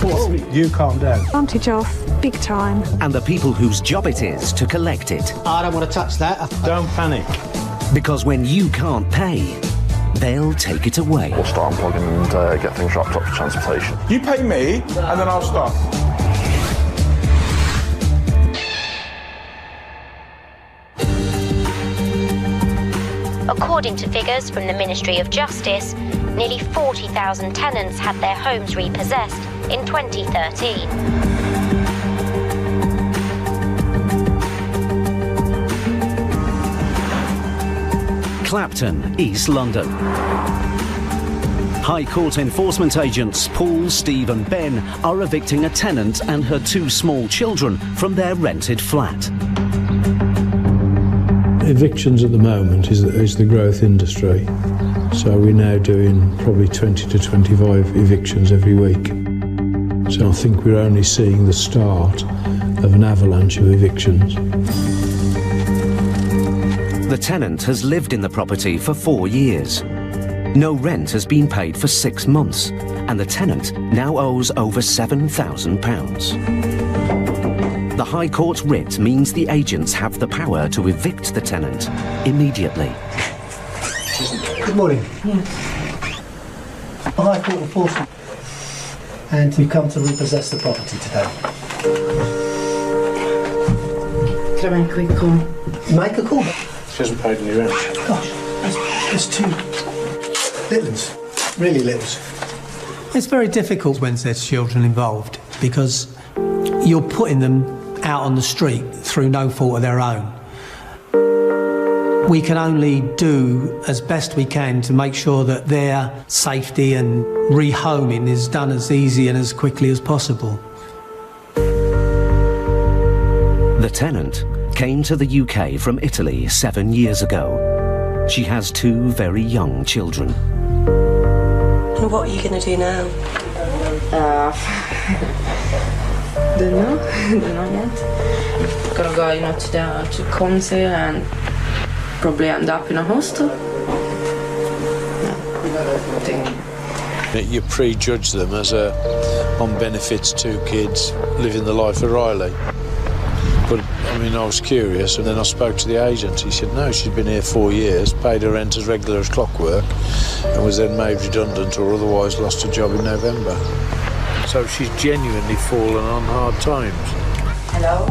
You calm down. Advantage off, big time. And the people whose job it is to collect it. I don't want to touch that. Don't panic. Because when you can't pay, they'll take it away. We'll start unplugging and get things wrapped up for transportation. You pay me, and then I'll stop. According to figures from the Ministry of Justice, nearly 40,000 tenants had their homes repossessed in 2013. Clapton, East London. High Court enforcement agents Paul, Steve and Ben are evicting a tenant and her two small children from their rented flat. Evictions at the moment is the growth industry, so we're now doing probably 20 to 25 evictions every week. So I think we're only seeing the start of an avalanche of evictions. The tenant has lived in the property for 4 years. No rent has been paid for 6 months, and the tenant now owes over £7,000. The High Court writ means the agents have the power to evict the tenant immediately. Good morning. Yes. High Court enforcement. And we've come to repossess the property today. Can I make a quick call? Make a call. She hasn't paid any rent. Gosh, there's two little ones, really littles. It's very difficult when there's children involved because you're putting them out on the street through no fault of their own. We can only do as best we can to make sure that their safety and rehoming is done as easy and as quickly as possible. The tenant came to the UK from Italy 7 years ago. She has two very young children. And what are you going to do now? Don't know, don't know yet. Gonna go, to council and probably end up in a hostel. You prejudge them as on benefits, two kids, living the life of Riley. But, I was curious, and then I spoke to the agent. He said, no, she'd been here 4 years, paid her rent as regular as clockwork, and was then made redundant or otherwise lost her job in November. So she's genuinely fallen on hard times. Hello?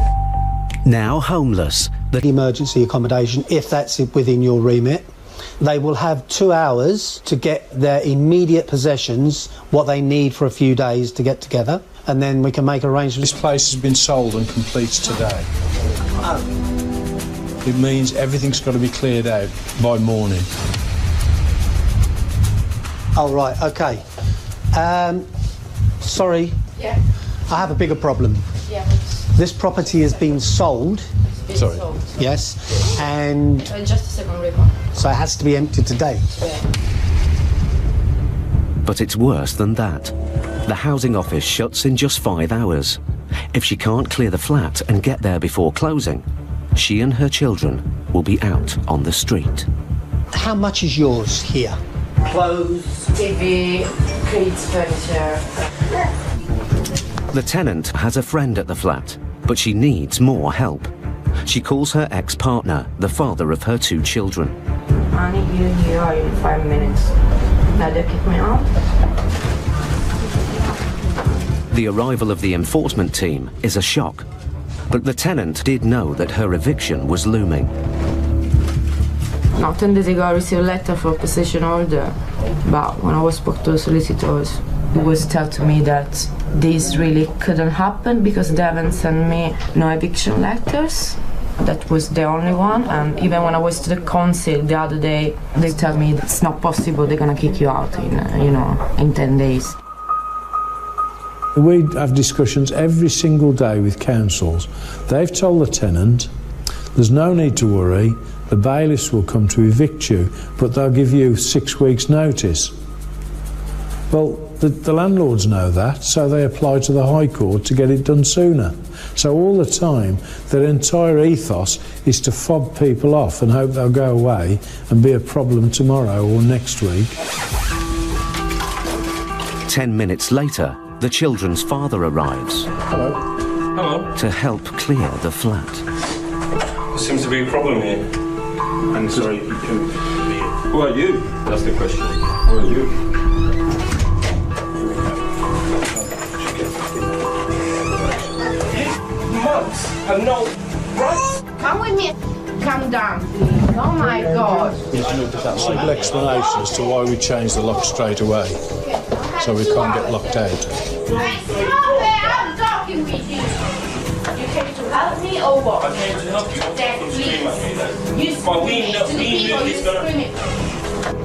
Now homeless. The emergency accommodation, if that's within your remit, they will have 2 hours to get their immediate possessions, what they need for a few days to get together, and then we can make arrangements. This place has been sold and completes today. Oh. It means everything's got to be cleared out by morning. Oh, right, OK. Sorry. Yeah. I have a bigger problem. Yeah. This property has been sold. Sorry. Sold. Yes. And Just a second, River. so it has to be emptied today. Yeah. But it's worse than that. The housing office shuts in just 5 hours. If she can't clear the flat and get there before closing, she and her children will be out on the street. How much is yours here? Clothes, TV, kids, furniture. The tenant has a friend at the flat, but she needs more help. She calls her ex-partner, the father of her two children. I need you here in 5 minutes. Now they kick me out. The arrival of the enforcement team is a shock, but the tenant did know that her eviction was looming. Now, 10 days ago, I received a letter for possession order, but when I spoke to the solicitors, it was told to me that this really couldn't happen because they haven't sent me no eviction letters. That was the only one, and even when I was to the council the other day, they told me it's not possible, they're gonna kick you out in 10 days. We have discussions every single day with councils. They've told the tenant, there's no need to worry, the bailiffs will come to evict you, but they'll give you 6 weeks' notice. Well, the landlords know that, so they apply to the High Court to get it done sooner. So all the time, their entire ethos is to fob people off and hope they'll go away and be a problem tomorrow or next week. 10 minutes later, The children's father arrives Hello. to help clear the flat. There seems to be a problem here. I'm sorry. Who are you? That's the question. Who are you? Months and no rights. Come with me. Calm down, please. Oh my God. Simple explanation as to why we changed the lock straight away, so we can't get locked out. I'm talking with you. You came to help me or what? I came to help you. Then please. You But we scream know- to the we people, knew you it's gonna- scream.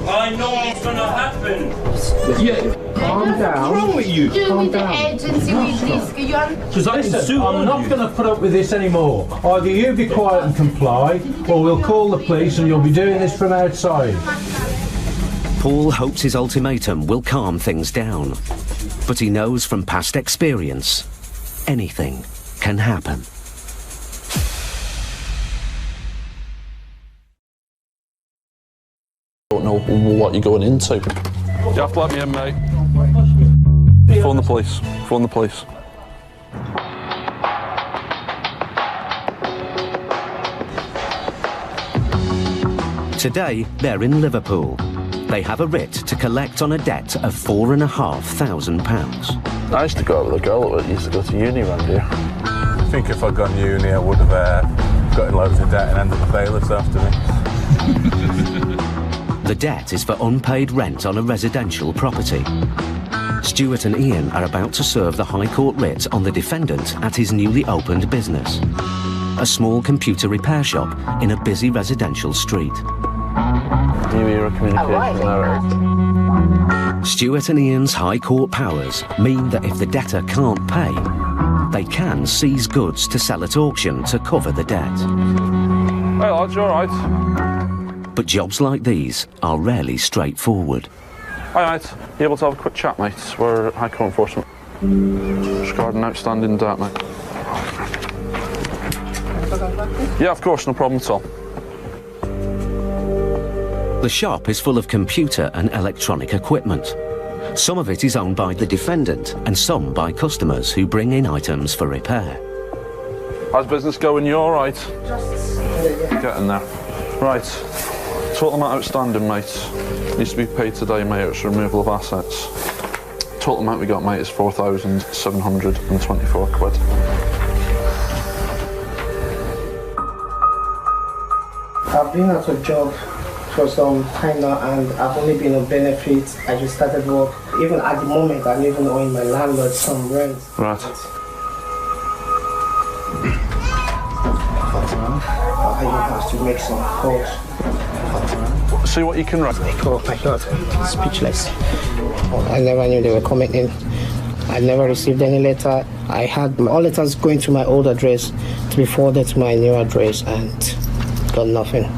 I know what's gonna happen. Yeah. Calm down. What's wrong with you? Do with the agency with this. You Because I can sue I'm not going to put up with this anymore. Either you be quiet and comply, or we'll call the police and you'll be doing this from outside. Paul hopes his ultimatum will calm things down. But he knows from past experience, anything can happen. Don't know what you're going into. You have to let me in, mate. Phone the police. Phone the police. Today, they're in Liverpool. They have a writ to collect on a debt of £4,500. I used to go out with a girl that used to go to uni around here. I think if I'd gone uni, I would have got in loads of debt and ended the bailiffs after me. The debt is for unpaid rent on a residential property. Stuart and Ian are about to serve the High Court writ on the defendant at his newly opened business, a small computer repair shop in a busy residential street. New era communication error. Stuart and Ian's High Court powers mean that if the debtor can't pay, they can seize goods to sell at auction to cover the debt. Hey lads, you alright? But jobs like these are rarely straightforward. Hi mate, you able to have a quick chat mate? We're High Court Enforcement. Regarding outstanding debt mate. Yeah, of course, no problem at all. The shop is full of computer and electronic equipment. Some of it is owned by the defendant and some by customers who bring in items for repair. How's business going? You alright? Getting there. Right. Total amount outstanding, mate. Needs to be paid today, mate. It's removal of assets. Total amount we got, mate, is £4,724. I've been out of job for some time now and I've only been on benefits. I just started work. Even at the moment, I'm even owing my landlord some rent. Right. I have to make some calls. See what you can write. Oh my God, speechless. I never knew they were coming in. I never received any letter. I had all letters going to my old address to be forwarded to my new address and got nothing.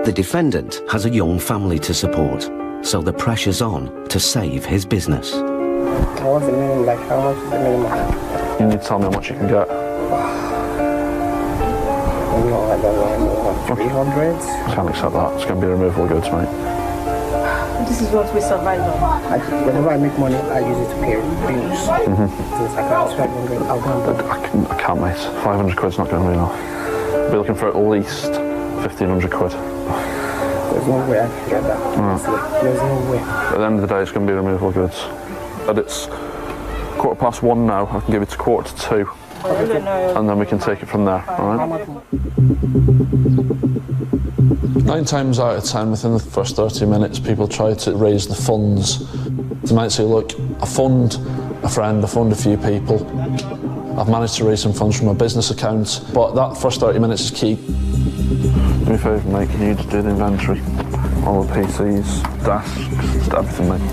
The defendant has a young family to support, so the pressure's on to save his business. What's the minimum? Like, how much is the minimum? You need to tell me how much you can get. No, I don't know. 300? Can't accept that. It's going to be removal of goods, mate. This is what we survive on. Whenever I make money, I use it to pay bills. Since I can't 500, I'll go and I can't, mate. 500 quid's not going to be enough. We're looking for at least 1,500 quid. There's no way I can get that. Honestly. There's no way. At the end of the day, it's going to be removal of goods. And it's 1:15 now. I can give it to 1:45. And then we can take it from there, alright? 9 times out of 10, within the first 30 minutes, people try to raise the funds. They might say, look, I phoned a friend, I phoned a few people. I've managed to raise some funds from my business account, but that first 30 minutes is key. Do me a favour, mate, can you just do the inventory? All the PCs, desks, everything, mate.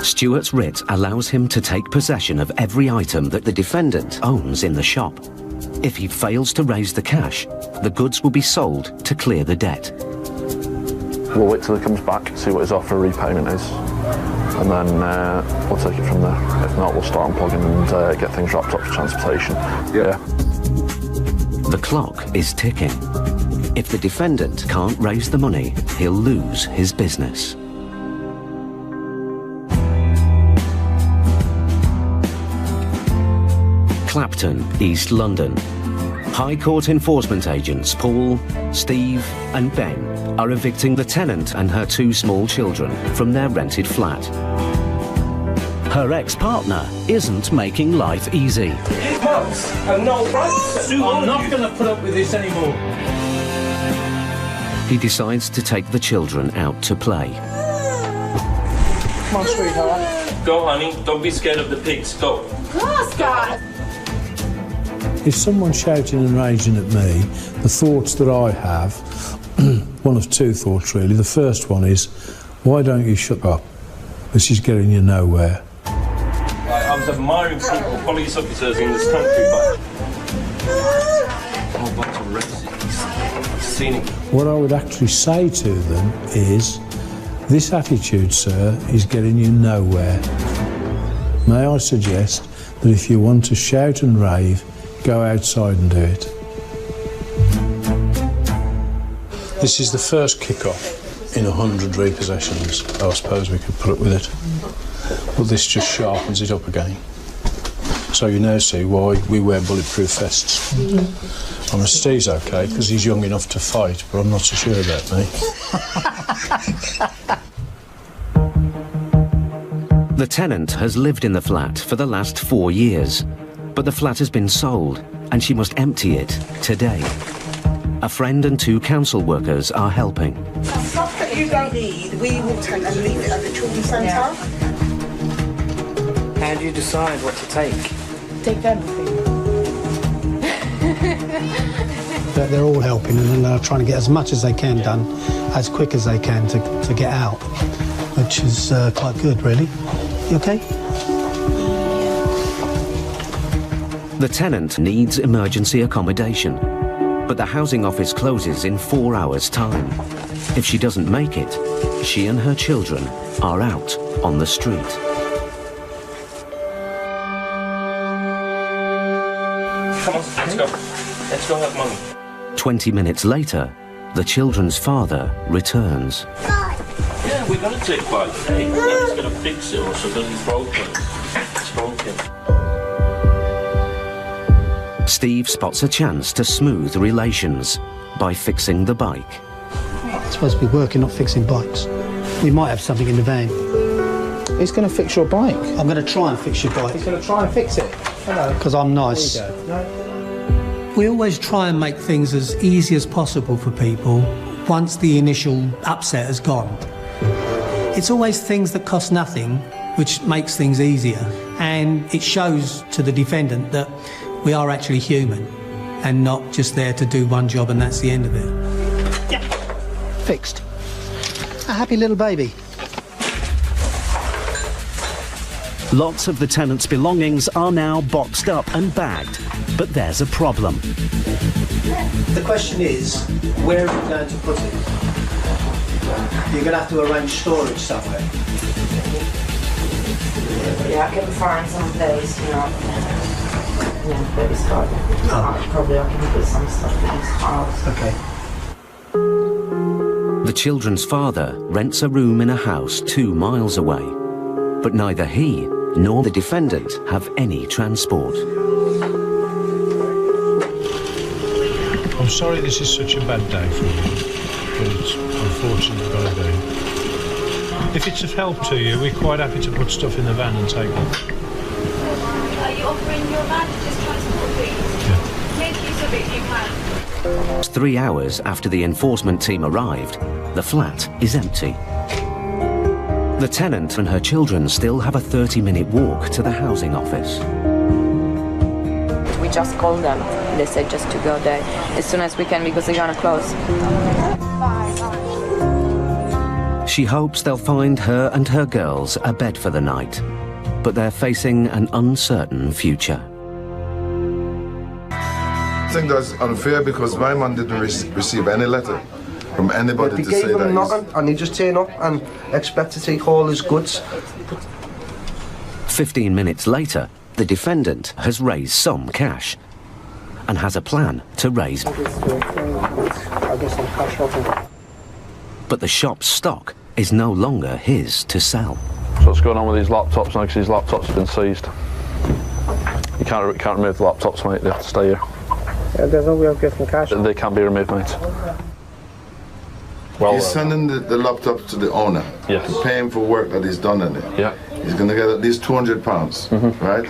Stuart's writ allows him to take possession of every item that the defendant owns in the shop. If he fails to raise the cash, the goods will be sold to clear the debt. We'll wait till he comes back, see what his offer of repayment is, and then we'll take it from there. If not, we'll start unplugging and get things wrapped up for transportation. Yeah. The clock is ticking. If the defendant can't raise the money, he'll lose his business. Clapton, East London. High Court enforcement agents Paul, Steve and Ben are evicting the tenant and her 2 small children from their rented flat. Her ex-partner isn't making life easy. Months and no rights. I'm not going to put up with this anymore. He decides to take the children out to play. Come on, sweetheart. Go, honey. Don't be scared of the pigs. Go. Oscar! If someone's shouting and raging at me, the thoughts that I have, one of 2 thoughts really. The first one is, why don't you shut up? This is getting you nowhere. I was admiring people, police officers in this country, but a whole bunch of racists. Cynic. What I would actually say to them is, this attitude, sir, is getting you nowhere. May I suggest that if you want to shout and rave, go outside and do it. This is the first kick-off in 100 repossessions. I suppose we could put up with it. But this just sharpens it up again. So you now see why we wear bulletproof vests. I mean, Steve's okay, because he's young enough to fight, but I'm not so sure about me. The tenant has lived in the flat for the last 4 years, but the flat has been sold and she must empty it today. A friend and 2 council workers are helping. Stuff that you don't need, we will take and leave it at the children's centre. How do you decide what to take? Take everything. They're all helping and they're trying to get as much as they can done as quick as they can to get out, which is quite good, really. You okay? The tenant needs emergency accommodation, but the housing office closes in 4 hours' time. If she doesn't make it, she and her children are out on the street. Come on, let's go. Let's go have money. 20 minutes later, the children's father returns. Yeah, we're gonna take bike. Hey, Daddy's gonna fix it also because it's broken. It's broken. Steve spots a chance to smooth relations by fixing the bike. It's supposed to be working, not fixing bikes. We might have something in the van. He's going to fix your bike. I'm going to try and fix your bike. He's going to try and fix it. Hello. Because I'm nice. There you go. No. We always try and make things as easy as possible for people once the initial upset has gone. It's always things that cost nothing which makes things easier, and it shows to the defendant that we are actually human and not just there to do one job and that's the end of it. Yeah. Fixed. A happy little baby. Lots of the tenant's belongings are now boxed up and bagged, but there's a problem. The question is, where are you going to put it? You're going to have to arrange storage somewhere. Yeah, I can find some place, you know. Yeah, baby start. Probably I can put some stuff in his house. Okay. The children's father rents a room in a house 2 miles away, but neither he nor the defendant have any transport. I'm sorry this is such a bad day for you, but it's unfortunately got to be. If it's of help to you, we're quite happy to put stuff in the van and take it. Are you offering your van as transport, please? Yeah. Make use of it if you can. 3 hours after the enforcement team arrived, the flat is empty. The tenant and her children still have a 30-minute walk to the housing office. We just called them. They said just to go there as soon as we can because they're gonna close. She hopes they'll find her and her girls a bed for the night, but they're facing an uncertain future. I think that's unfair because my man didn't receive any letter from anybody to say that nothing, and he just turn up and expect to take all his goods. 15 minutes later, the defendant has raised some cash and has a plan to raise. But the shop's stock is no longer his to sell. So what's going on with these laptops now, because these laptops have been seized? You can't remove the laptops, mate. They have to stay here. There's no way of getting cash. They can be removed, mate. Well, he's sending the laptop to the owner. Yes. To pay him for work that he's done in it. Yeah. He's going to get at least £200, right?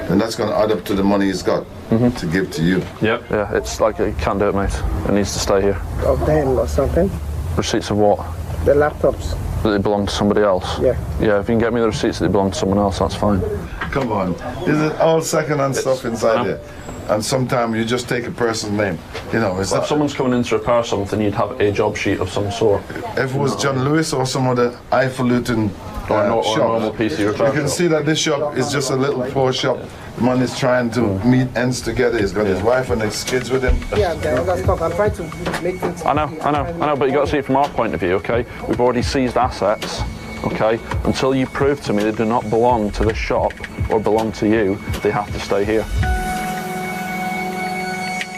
And that's going to add up to the money he's got to give to you. Yep. Yeah, it's like, you can't do it, mate. It needs to stay here. Of them or something? Receipts of what? The laptops. That they belong to somebody else? Yeah. Yeah, if you can get me the receipts that they belong to someone else, that's fine. Come on. This is all second-hand stuff inside here. And sometimes you just take a person's name. You know, if someone's coming in to repair something, you'd have a job sheet of some sort. If it was John Lewis or some other highfalutin or shop, a normal PC repair you can see that this shop is just a little poor shop. The man is trying to meet ends together. He's got his wife and his kids with him. Yeah, that's stuff. I'm trying to make things. I know, but you got to see it from our point of view, okay? We've already seized assets, okay? Until you prove to me they do not belong to this shop or belong to you, they have to stay here.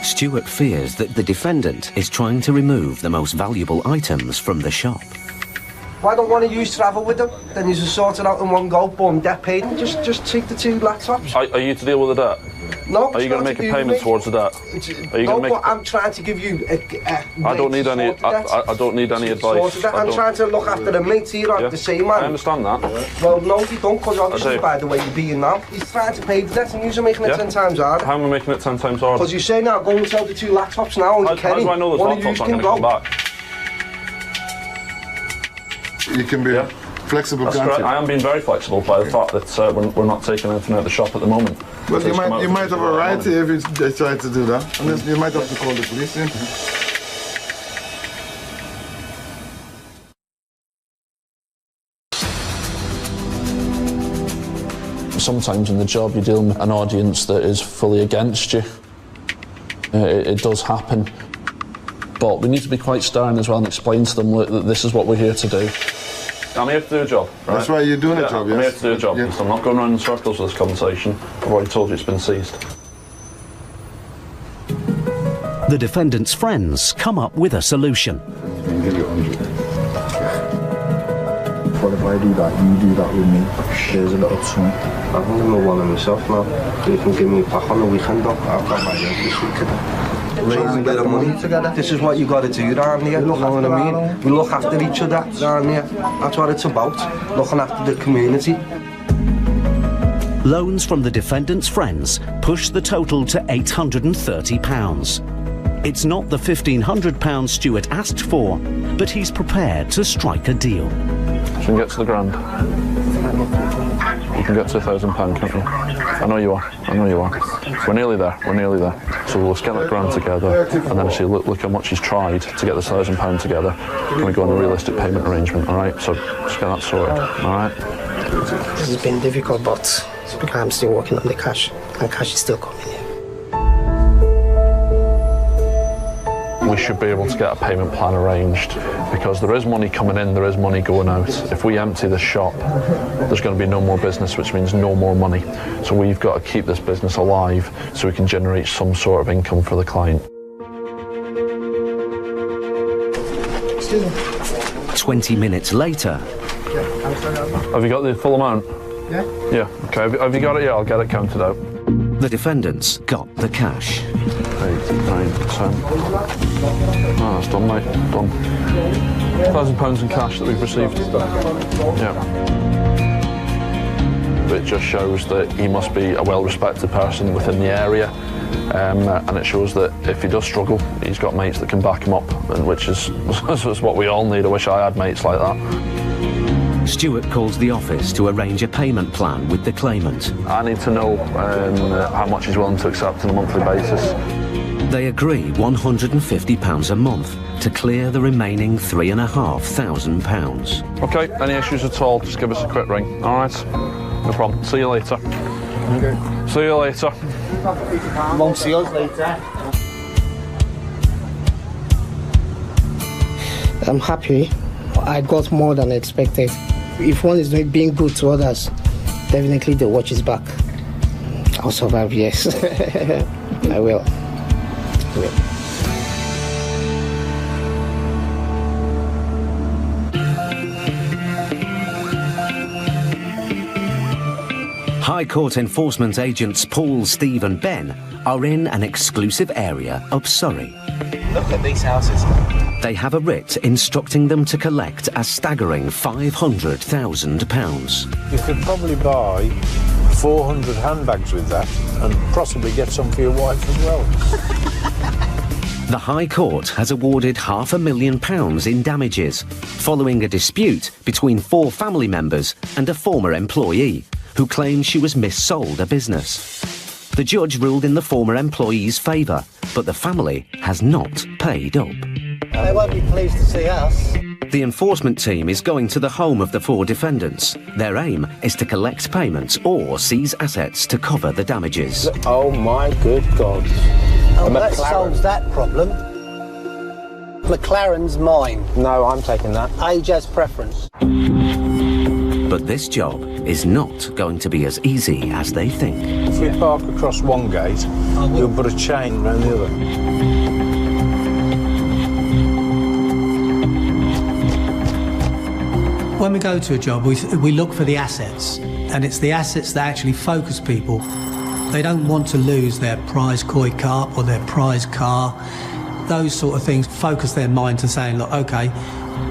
Stuart fears that the defendant is trying to remove the most valuable items from the shop. Why don't one of you travel with them? Then you just sort it out in one go, boom, debt paid, and just take the 2 laptops. Are you to deal with the debt? No. Are you going to make a payment towards the debt? Are you no, going to make? But I'm trying to give you a I don't need any. I don't need any advice. I'm trying to look after the mates here, like the same man. I understand that. Well, no, you don't, because obviously by the way you're being now, he's trying to pay the debt and you're making it 10 times harder. How am I making it 10 times harder? Because you say now, go and sell the 2 laptops now, and How do I know those laptops aren't going to come back? You can be flexible. That's correct. I am being very flexible by the fact that we're not taking anything out of the shop at the moment. Well, you might have a right if they try to do that. And you might have to call the police in. Sometimes in the job you're dealing with an audience that is fully against you. It does happen. But we need to be quite stern as well and explain to them that this is what we're here to do. I'm here to do a job, right? That's right, you're doing a job, yes. I'm here to do a job, yes. I'm not going around in circles with this conversation. I've already told you it's been seized. The defendant's friends come up with a solution. I'll give you 100. What if I do that, you do that with me? There's a little sum. I can give me one of myself now. You can give me back on the weekend, though. I've got my own this weekend. Raise a bit of money together. This is what you got to do down here, you know what I mean? We look after each other down here. That's what it's about, looking after the community. Loans from the defendant's friends push the total to £830. It's not the £1,500 Stuart asked for, but he's prepared to strike a deal. You can get to the grand. You can get to £1,000, can't you? I know you are. I know you are. We're nearly there. We're nearly there. So let's get that grand together, and then see. Look how much he's tried to get this £1,000 together. Can we go on a realistic payment arrangement? All right. So let's get that sorted. All right. It's been difficult, but because I'm still working on the cash, and cash is still coming in. We should be able to get a payment plan arranged because there is money coming in, there is money going out. If we empty the shop, there's going to be no more business, which means no more money. So we've got to keep this business alive so we can generate some sort of income for the client. 20 minutes later. Have you got the full amount? Yeah. Yeah, okay. Have you got it? Yeah, I'll get it counted out. The defendants got the cash. 8, 9, 10. Oh, that's done, mate. Done. £1,000 in cash that we've received. Yeah. But it just shows that he must be a well-respected person within the area, and it shows that if he does struggle, he's got mates that can back him up, and which is what we all need. I wish I had mates like that. Stuart calls the office to arrange a payment plan with the claimant. I need to know how much he's willing to accept on a monthly basis. They agree £150 a month to clear the remaining £3,500. Okay, any issues at all, just give us a quick ring, all right? No problem. See you later. Okay. See you later. Won't see us later. I'm happy. I got more than expected. If one is being good to others, definitely the watch is back. I'll survive, yes. I will. High Court enforcement agents Paul, Steve and Ben are in an exclusive area of Surrey. Look at these houses. They have a writ instructing them to collect a staggering £500,000. You could probably buy 400 handbags with that and possibly get some for your wife as well. The High Court has awarded £500,000 in damages following a dispute between 4 family members and a former employee who claimed she was missold a business. The judge ruled in the former employee's favour, but the family has not paid up. They won't be pleased to see us. The enforcement team is going to the home of the 4 defendants. Their aim is to collect payments or seize assets to cover the damages. Oh my good God. Oh, that solves that problem. McLaren's mine. No, I'm taking that. Age as preference. But this job is not going to be as easy as they think. If we park across one gate, we'll put a chain around the other. When we go to a job, we look for the assets, and it's the assets that actually focus people. They don't want to lose their prize koi carp or their prize car. Those sort of things focus their mind to saying, look, OK,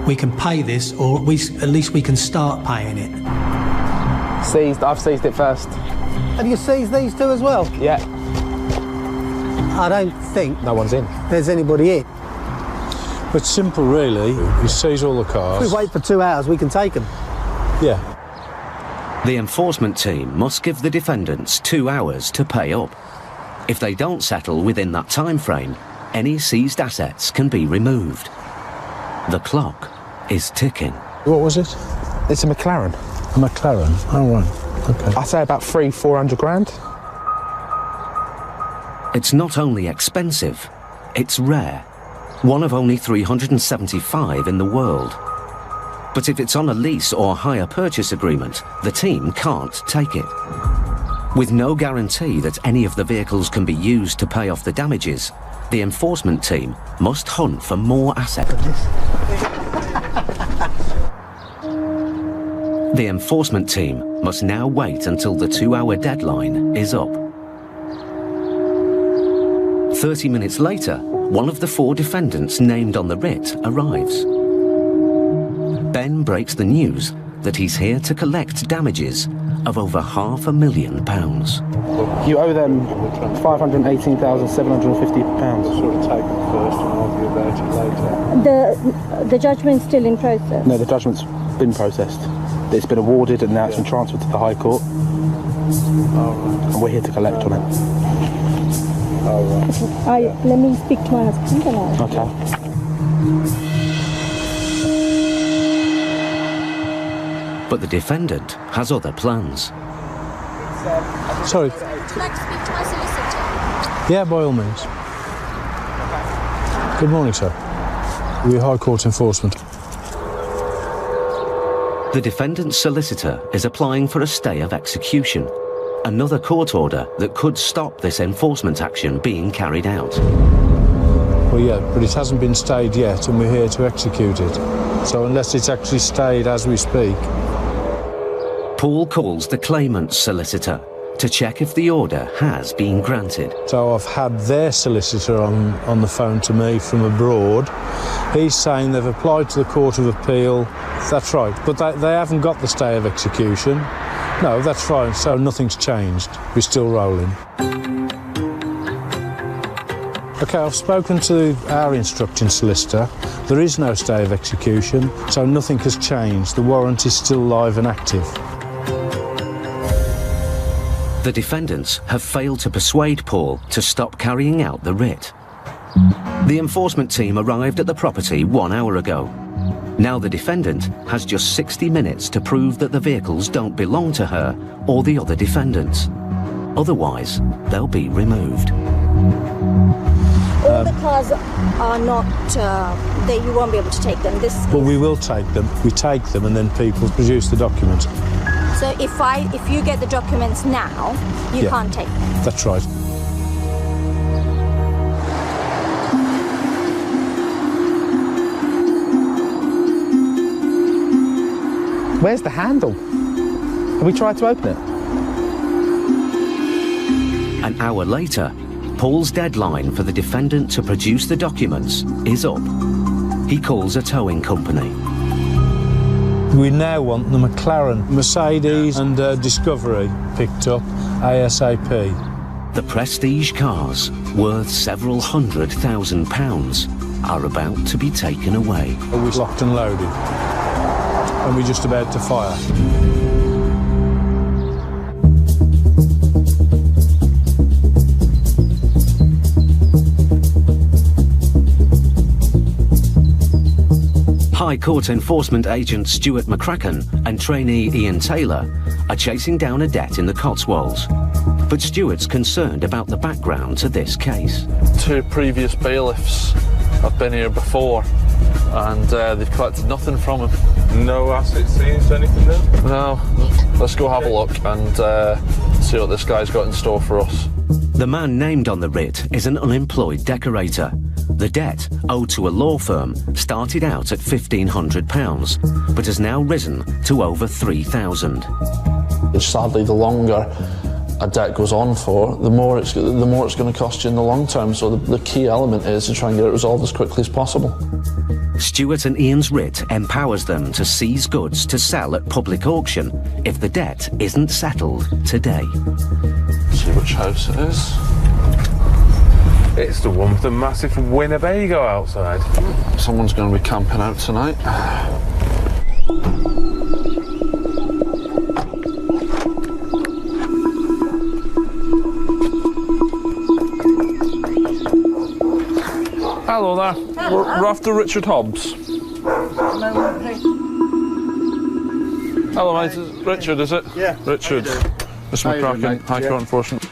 we can pay this, or at least we can start paying it. Seized. I've seized it first. Have you seized these 2 as well? Yeah. I don't think no one's in. There's anybody in. It's simple, really. You seize all the cars. If we wait for 2 hours, we can take them. Yeah. The enforcement team must give the defendants 2 hours to pay up. If they don't settle within that time frame, any seized assets can be removed. The clock is ticking. What was it? It's a McLaren. A McLaren? Oh, right. OK. I'd say about 300-400 grand. It's not only expensive, it's rare. One of only 375 in the world. But if it's on a lease or hire purchase agreement, the team can't take it. With no guarantee that any of the vehicles can be used to pay off the damages, the enforcement team must hunt for more assets. The enforcement team must now wait until the 2-hour deadline is up. 30 minutes later, one of the 4 defendants named on the writ arrives. Ben breaks the news that he's here to collect damages of over £500,000. You owe them £518,750. Sort of take them first and argue about it later. The judgment's still in process? No, the judgment's been processed. It's been awarded and now it's been transferred to the High Court. And we're here to collect on it. Okay. Let me speak to my husband. Okay. But the defendant has other plans. Sorry. Would you like to speak to my solicitor? Yeah, by all means. Good morning, sir. We're High Court enforcement. The defendant's solicitor is applying for a stay of execution, another court order that could stop this enforcement action being carried out. Well, yeah, but it hasn't been stayed yet, and we're here to execute it. So unless it's actually stayed as we speak. Paul calls the claimant's solicitor to check if the order has been granted. So I've had their solicitor on the phone to me from abroad. He's saying they've applied to the Court of Appeal. That's right, but they haven't got the stay of execution. No, that's fine, so nothing's changed. We're still rolling. OK, I've spoken to our instructing solicitor. There is no stay of execution, so nothing has changed. The warrant is still live and active. The defendants have failed to persuade Paul to stop carrying out the writ. The enforcement team arrived at the property 1 hour ago. Now the defendant has just 60 minutes to prove that the vehicles don't belong to her or the other defendants. Otherwise, they'll be removed. All the cars are not, you won't be able to take them. Well, we will take them. We take them and then people produce the documents. So if you get the documents now, you can't take them. That's right. Where's the handle? Have we tried to open it? An hour later, Paul's deadline for the defendant to produce the documents is up. He calls a towing company. We now want the McLaren, Mercedes and Discovery picked up ASAP. The prestige cars, worth several £100,000, are about to be taken away. We're locked and loaded, and we're just about to fire. High Court Enforcement Agent Stuart McCracken and trainee Ian Taylor are chasing down a debt in the Cotswolds. But Stuart's concerned about the background to this case. 2 previous bailiffs have been here before, and they've collected nothing from him. No asset seized, anything there? No. Let's go have a look and see what this guy's got in store for us. The man named on the writ is an unemployed decorator. The debt, owed to a law firm, started out at £1,500, but has now risen to over £3,000. Sadly, the longer a debt goes on for, the more it's going to cost you in the long term. So the key element is to try and get it resolved as quickly as possible. Stuart and Ian's writ empowers them to seize goods to sell at public auction if the debt isn't settled today. See which house it is. It's the one with the massive Winnebago outside. Someone's going to be camping out tonight. Hello there. Hello. We're after Richard Hobbs. Hello, mate. Richard, is it? Yeah. Richard. Mr. McCracken, High Court Enforcement.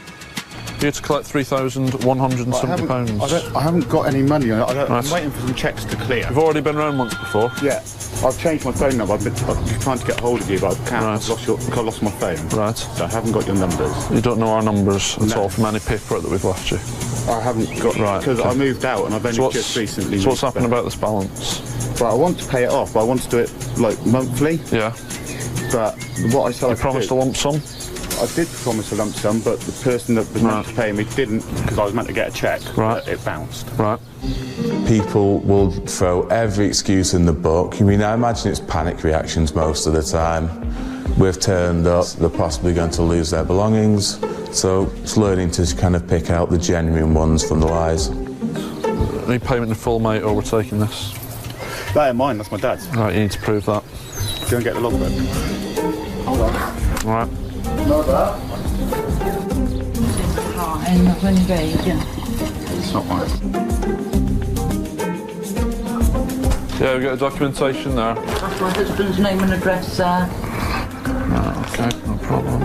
Here to collect £3,170. I haven't got any money on it. Right. I'm waiting for some checks to clear. You've already been round once before? Yeah. I've changed my phone number. I've been trying to get hold of you, but I can't. Right. I've lost my phone. Right. So I haven't got your numbers. You don't know our numbers at all from any paperwork that we've left you? I haven't got... Right. Because I moved out and I've only So just recently... So what's moved happened back. about this balance? Well, I want to pay it off, but I want to do it, like, monthly. Yeah. But what I said You promised a lump sum? I did promise a lump sum, but the person that was meant to pay me didn't, because I was meant to get a cheque. Right. It bounced. Right. People will throw every excuse in the book. I mean, I imagine it's panic reactions most of the time. We've turned up, they're possibly going to lose their belongings. So it's learning to kind of pick out the genuine ones from the lies. Need payment in full, mate, or we're taking this. That ain't mine, that's my dad's. Right, you need to prove that. Go and get the logbook. Right. It's not mine. Yeah, we've got documentation there. That's my husband's name and address there. Okay, no problem.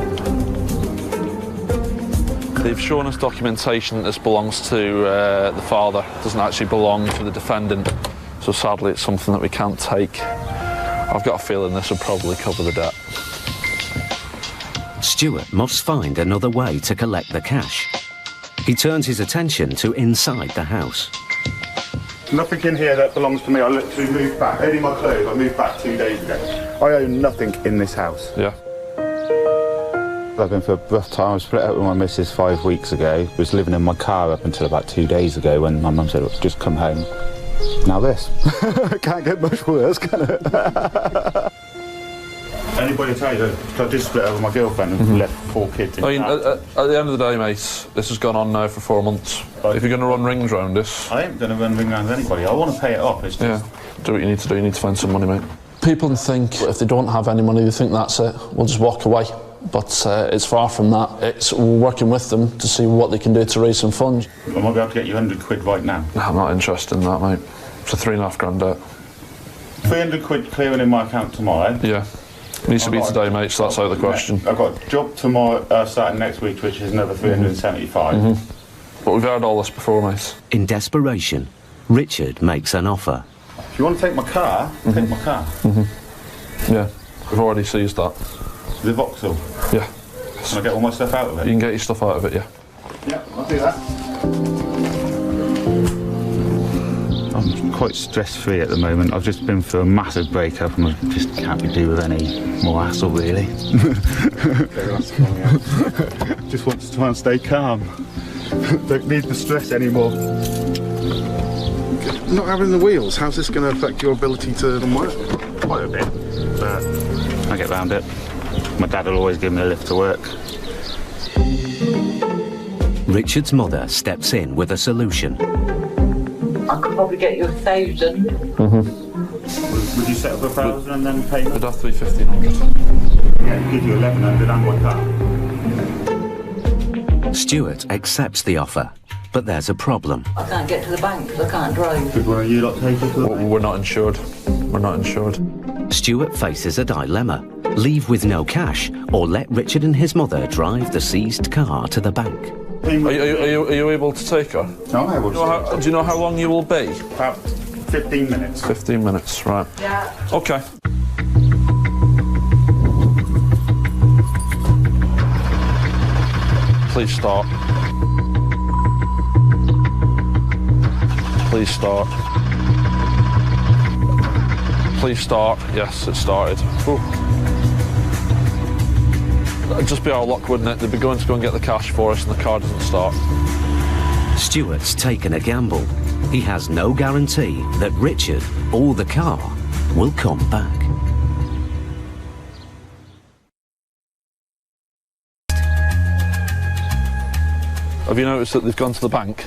They've shown us documentation that this belongs to the father. It doesn't actually belong to the defendant. So sadly, it's something that we can't take. I've got a feeling this will probably cover the debt. Stuart must find another way to collect the cash. He turns his attention to inside the house. Nothing in here that belongs to me. I literally moved back. Only my clothes. I moved back 2 days ago. I own nothing in this house. Yeah. I've been for a rough time. I was split up with my missus 5 weeks ago. Was living in my car up until about 2 days ago when my mum said, "Look, just come home." Now this. Can't get much worse, can it? Anybody tell you that I did split up with my girlfriend and left 4 kids in I mean, the at the end of the day, mate, this has gone on now for 4 months. If you're going to run rings around this... I ain't going to run ring around anybody. I want to pay it off. It's just... Yeah, do what you need to do. You need to find some money, mate. People think if they don't have any money, they think that's it. We'll just walk away. But it's far from that. It's working with them to see what they can do to raise some funds. I might be able to get you 100 quid right now. No, I'm not interested in that, mate. It's a £3.5 debt. 300 quid clearing in my account tomorrow. Yeah. Needs to be today, mate, so that's out of the question. I've got a job tomorrow, starting next week, which is another 375. But we've heard all this before, mate. In desperation, Richard makes an offer. If you want to take my car, take my car. Yeah, we've already seized that. The Vauxhall? Yeah. Can I get all my stuff out of it? You can get your stuff out of it, yeah. Yeah, I'll do that. I'm quite stress-free at the moment. I've just been through a massive breakup and I just can't be do with any more hassle, really. Just want to try and stay calm. Don't need the stress anymore. Not having the wheels, how's this going to affect your ability to work? Quite a bit, but I get round it. My dad will always give me a lift to work. Richard's mother steps in with a solution. I could probably get you 1,000. Would you set up 1,000 and then pay me? It'd have to be 1,500. Yeah, give you 1,100 and my car. Stuart accepts the offer, but there's a problem. I can't get to the bank because I can't drive. Could one of you lot take it to the bank? We're not insured. We're not insured. Stuart faces a dilemma. Leave with no cash or let Richard and his mother drive the seized car to the bank. Are you able to take her? No, I'm able to take her. Do you know how long you will be? About 15 minutes. 15 minutes, right. Yeah. Okay. Please start. Please start. Please start. Yes, it started. Ooh. It'd just be our luck, wouldn't it? They'd be going to go and get the cash for us and the car doesn't start. Stuart's taken a gamble. He has no guarantee that Richard or the car will come back. Have you noticed that they've gone to the bank?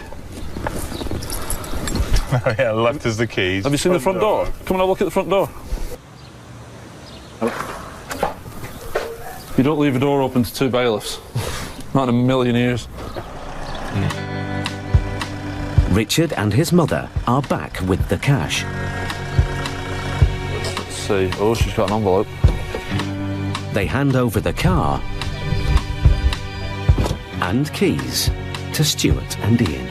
Oh yeah, left us the keys. Have you seen the front door? Come and have a look at the front door. You don't leave a door open to two bailiffs. Not in a million years. Richard and his mother are back with the cash. Let's see. Oh, she's got an envelope. They hand over the car and keys to Stuart and Ian.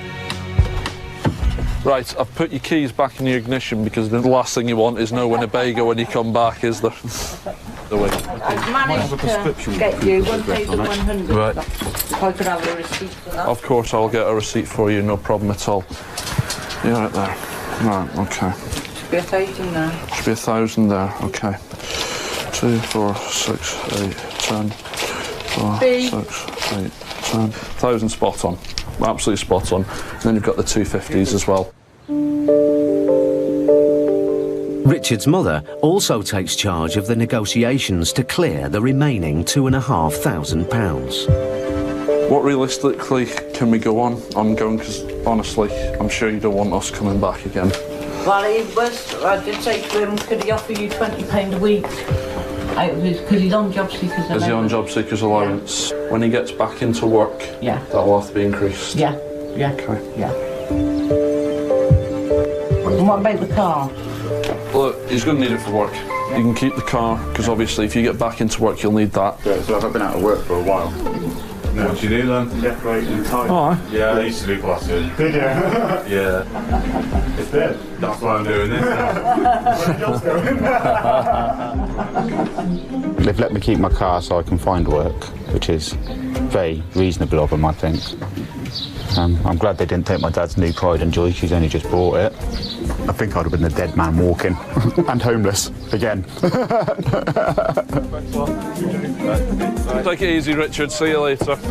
Right, I've put your keys back in your ignition because the last thing you want is no Winnebago when you come back, is there? I've managed to get you 1,100. Right. If I could have a receipt for that. Of course, I'll get a receipt for you, no problem at all. You're right there. Right, okay. Should be 1,000 there. Should be 1,000 there, okay. 2, 4, 6, 8, 10. 4, 6, 8, 10. 1,000 spot on. Absolutely spot on. And then you've got the 250s as well. Richard's mother also takes charge of the negotiations to clear the remaining £2,500. What realistically can we go on? I'm going because, honestly, I'm sure you don't want us coming back again. Well, I did say to him, could he offer you £20 a week? Because he's on job seekers allowance. Is he on job seekers allowance? Yeah. When he gets back into work, yeah, that'll have to be increased. Yeah, yeah, okay, yeah. And what about the car? Look, he's going to need it for work. Yeah. You can keep the car because obviously, if you get back into work, you'll need that. Yeah, so I've been out of work for a while. No. What do you do then? Decorate and type. Oh, yeah, I used to do plastering. Did you? Yeah. It's dead. That's why I'm doing this now. They've let me keep my car so I can find work, which is very reasonable of them, I think. I'm glad they didn't take my dad's new Pride and Joy. He's only just bought it. I think I'd have been a dead man walking. And homeless, again. Take it easy, Richard. See you later. At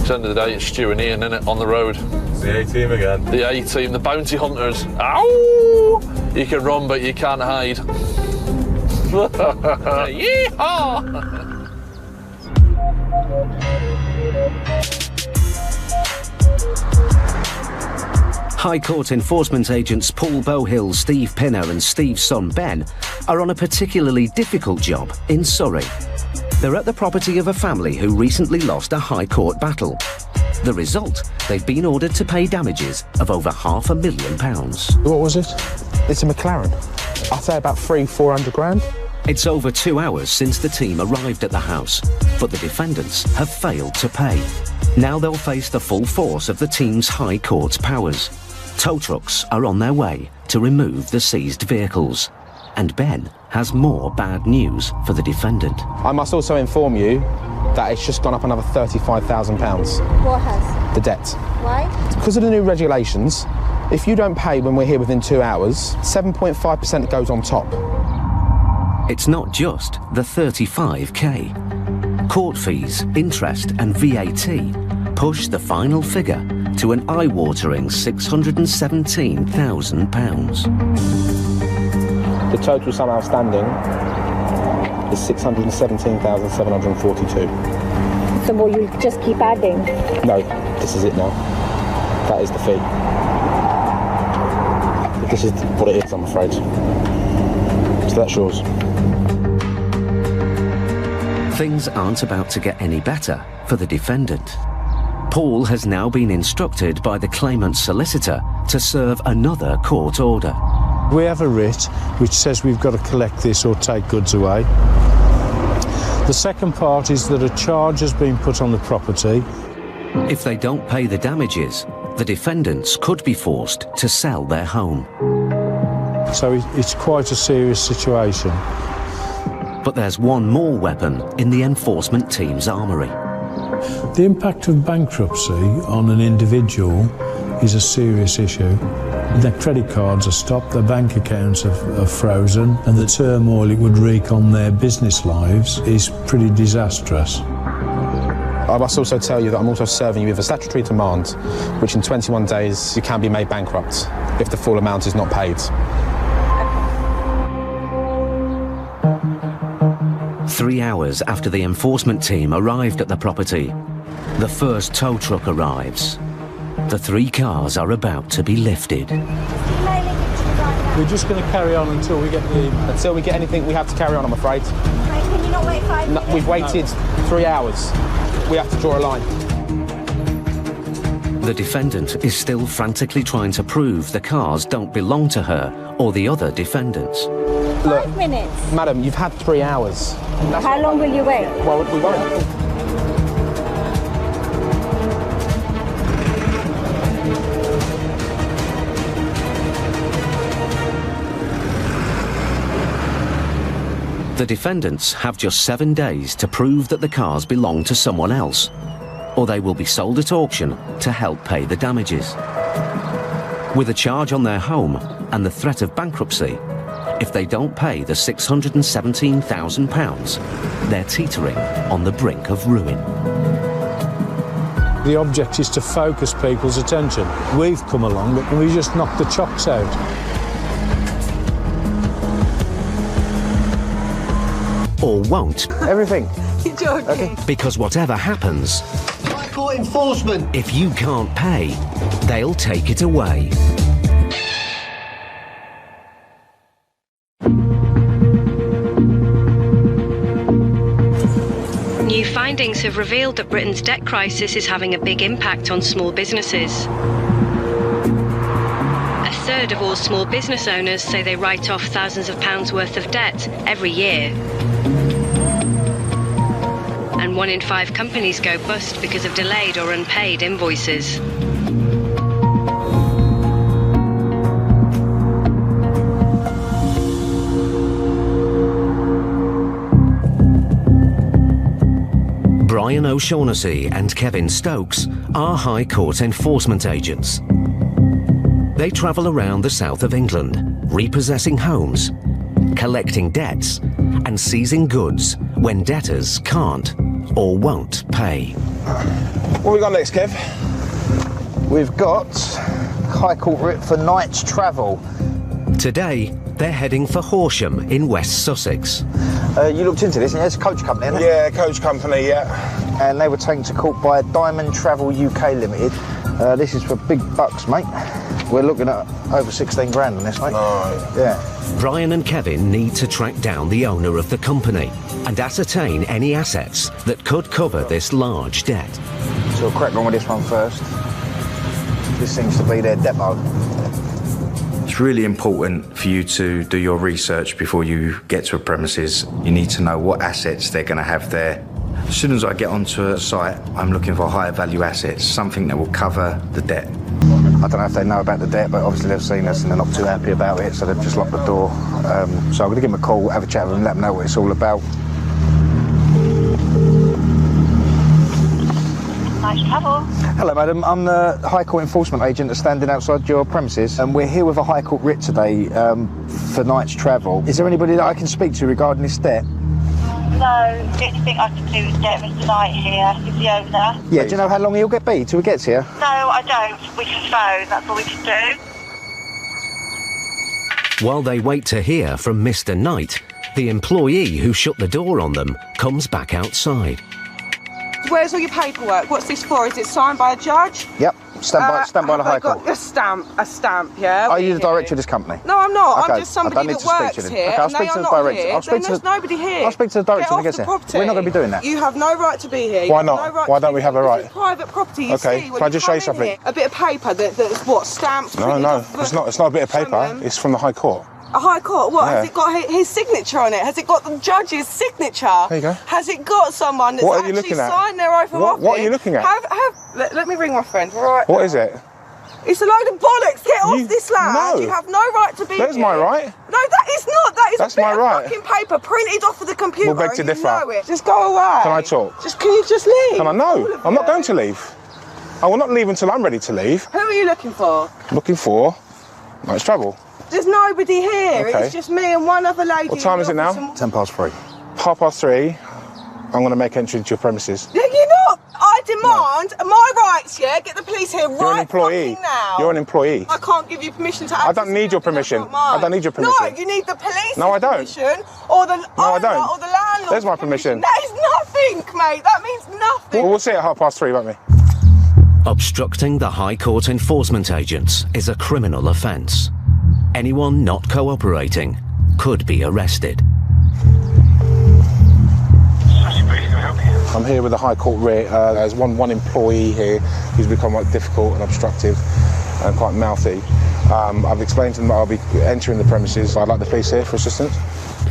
the end of the day, it's Stu and Ian, innit, on the road. It's the A-team again. The A-team, the bounty hunters. Ow! You can run, but you can't hide. Yeehaw! High Court enforcement agents Paul Bowhill, Steve Pinner and Steve's son Ben are on a particularly difficult job in Surrey. They're at the property of a family who recently lost a High Court battle. The result, they've been ordered to pay damages of over £500,000. What was it? It's a McLaren. I'd say about 300-400 grand. It's over 2 hours since the team arrived at the house, but the defendants have failed to pay. Now they'll face the full force of the team's High Court's powers. Tow trucks are on their way to remove the seized vehicles. And Ben has more bad news for the defendant. I must also inform you that it's just gone up another £35,000. What has? The debt. Why? Because of the new regulations, if you don't pay when we're here within 2 hours, 7.5% goes on top. It's not just the 35k. Court fees, interest and VAT push the final figure to an eye-watering £617,000. The total sum outstanding is 617,742. So will you just keep adding? No, this is it now. That is the fee. This is what it is, I'm afraid. So that's yours. Things aren't about to get any better for the defendant. Paul has now been instructed by the claimant's solicitor to serve another court order. We have a writ which says we've got to collect this or take goods away. The second part is that a charge has been put on the property. If they don't pay the damages, the defendants could be forced to sell their home. So it's quite a serious situation. But there's one more weapon in the enforcement team's armoury. The impact of bankruptcy on an individual is a serious issue. Their credit cards are stopped, their bank accounts are frozen, and the turmoil it would wreak on their business lives is pretty disastrous. I must also tell you that I'm also serving you with a statutory demand, which in 21 days you can be made bankrupt if the full amount is not paid. 3 hours after the enforcement team arrived at the property, the first tow truck arrives. The 3 cars are about to be lifted. We're just going to carry on until we get the... Until we get anything, we have to carry on, I'm afraid. Can you not wait 5 minutes? No, we've waited 3 hours. We have to draw a line. The defendant is still frantically trying to prove the cars don't belong to her or the other defendants. Look, 5 minutes. madam, you've had 3 hours. How long will you wait? Well, we won't. The defendants have just 7 days to prove that the cars belong to someone else, or they will be sold at auction to help pay the damages. With a charge on their home and the threat of bankruptcy, if they don't pay the £617,000, they're teetering on the brink of ruin. The object is to focus people's attention. We've come along and we just knocked the chocks out. Or won't. Everything. You're joking. Okay. Because whatever happens, High Court enforcement. if you can't pay, they'll take it away. New findings have revealed that Britain's debt crisis is having a big impact on small businesses. A third of all small business owners say they write off thousands of pounds worth of debt every year. And 1 in 5 companies go bust because of delayed or unpaid invoices. Brian O'Shaughnessy and Kevin Stokes are High Court enforcement agents. They travel around the south of England, repossessing homes, collecting debts, and seizing goods when debtors can't or won't pay. What have we got next, Kev? We've got High Court writ for night's travel. Today, they're heading for Horsham in West Sussex. You looked into this, and it's a coach company, isn't it? Yeah, coach company, yeah. And they were taken to court by Diamond Travel UK Limited. This is for big bucks, mate. We're looking at over 16 grand on this, mate. Oh. Yeah. Brian and Kevin need to track down the owner of the company and ascertain any assets that could cover this large debt. So we'll crack on with this one first. This seems to be their depot. It's really important for you to do your research before you get to a premises. You need to know what assets they're going to have there. As soon as I get onto a site, I'm looking for higher value assets, something that will cover the debt. I don't know if they know about the debt, but obviously they've seen us and they're not too happy about it, so they've just locked the door. So I'm going to give them a call, have a chat with them, let them know what it's all about. Nice travel. Hello, madam. I'm the High Court enforcement agent that's standing outside your premises, and we're here with a High Court writ today for night's travel. Is there anybody that I can speak to regarding this debt? No, the only thing I can do is get Mr. Knight here. He's the owner. Yeah, do you know how long he'll be till he gets here? No, I don't. We can phone. That's all we can do. While they wait to hear from Mr. Knight, the employee who shut the door on them comes back outside. Where's all your paperwork? What's this for? Is it signed by a judge? Yep, stand by the High Court. A stamp, yeah? Are you the director of this company? No, I'm not. Okay, I'm just somebody that works here. Okay, I'll speak to the director. Then there's nobody here. I'll speak to the director when he gets here. We're not going to be doing that. You have no right to be here. Why not? Why don't we have a right? It's private property, you okay, see. can I just show you something? Here, a bit of paper that's what, stamped? No, it's not a bit of paper. It's from the High Court. A High Court? What? Yeah. Has it got his signature on it? Has it got the judge's signature? There you go. Has it got someone that's actually signed their oath of office? What are you looking at? Let me ring my friend. Right. What is it? It's a load of bollocks. Get off this land. No. You have no right to be That's here. my right. No, that is not. That's my right. Fucking paper printed off of the computer. We'll beg to differ. You know it. Just go away. Can I talk? Can you just leave? Can I? No, I'm not going to leave. I will not leave until I'm ready to leave. Who are you looking for? Looking for night's travel. There's nobody here. Okay. It's just me and one other lady. What time is it now? 3:10. 3:30. I'm going to make entry into your premises. You're not. I demand my rights, yeah? Get the police here You're an employee. now. You're an employee. I can't give you permission to access. I don't need your permission. I don't need your permission. No, you need the police permission or the I don't. or the landlord. There's my permission. That is nothing, mate. That means nothing. Well, we'll see at 3:30, won't we? Obstructing the High Court enforcement agents is a criminal offence. Anyone not cooperating could be arrested. I'm here with the High Court writ. There's one employee here who's become quite difficult and obstructive and quite mouthy. I've explained to them that I'll be entering the premises. I'd like the police here for assistance.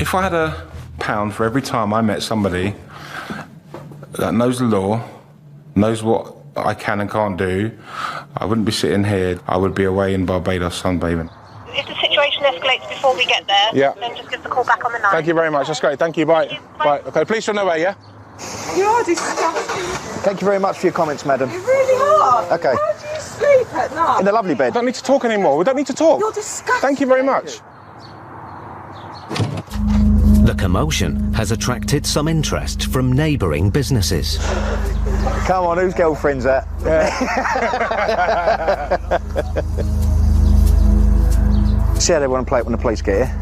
If I had £1 for every time I met somebody that knows the law, knows what I can and can't do, I wouldn't be sitting here. I would be away in Barbados sunbathing. If the situation escalates before we get there, then just give the call back on the 9. Thank you very much. That's great. Thank you. Bye. Bye. Okay, police are on their way, yeah? You are disgusting. Thank you very much for your comments, madam. You really are. Okay. How do you sleep at night? In a lovely bed. We don't need to talk anymore. We don't need to talk. You're disgusting. Thank you very much. The commotion has attracted some interest from neighbouring businesses. Come on, whose girlfriend's that? See how they want to play it when the police get here.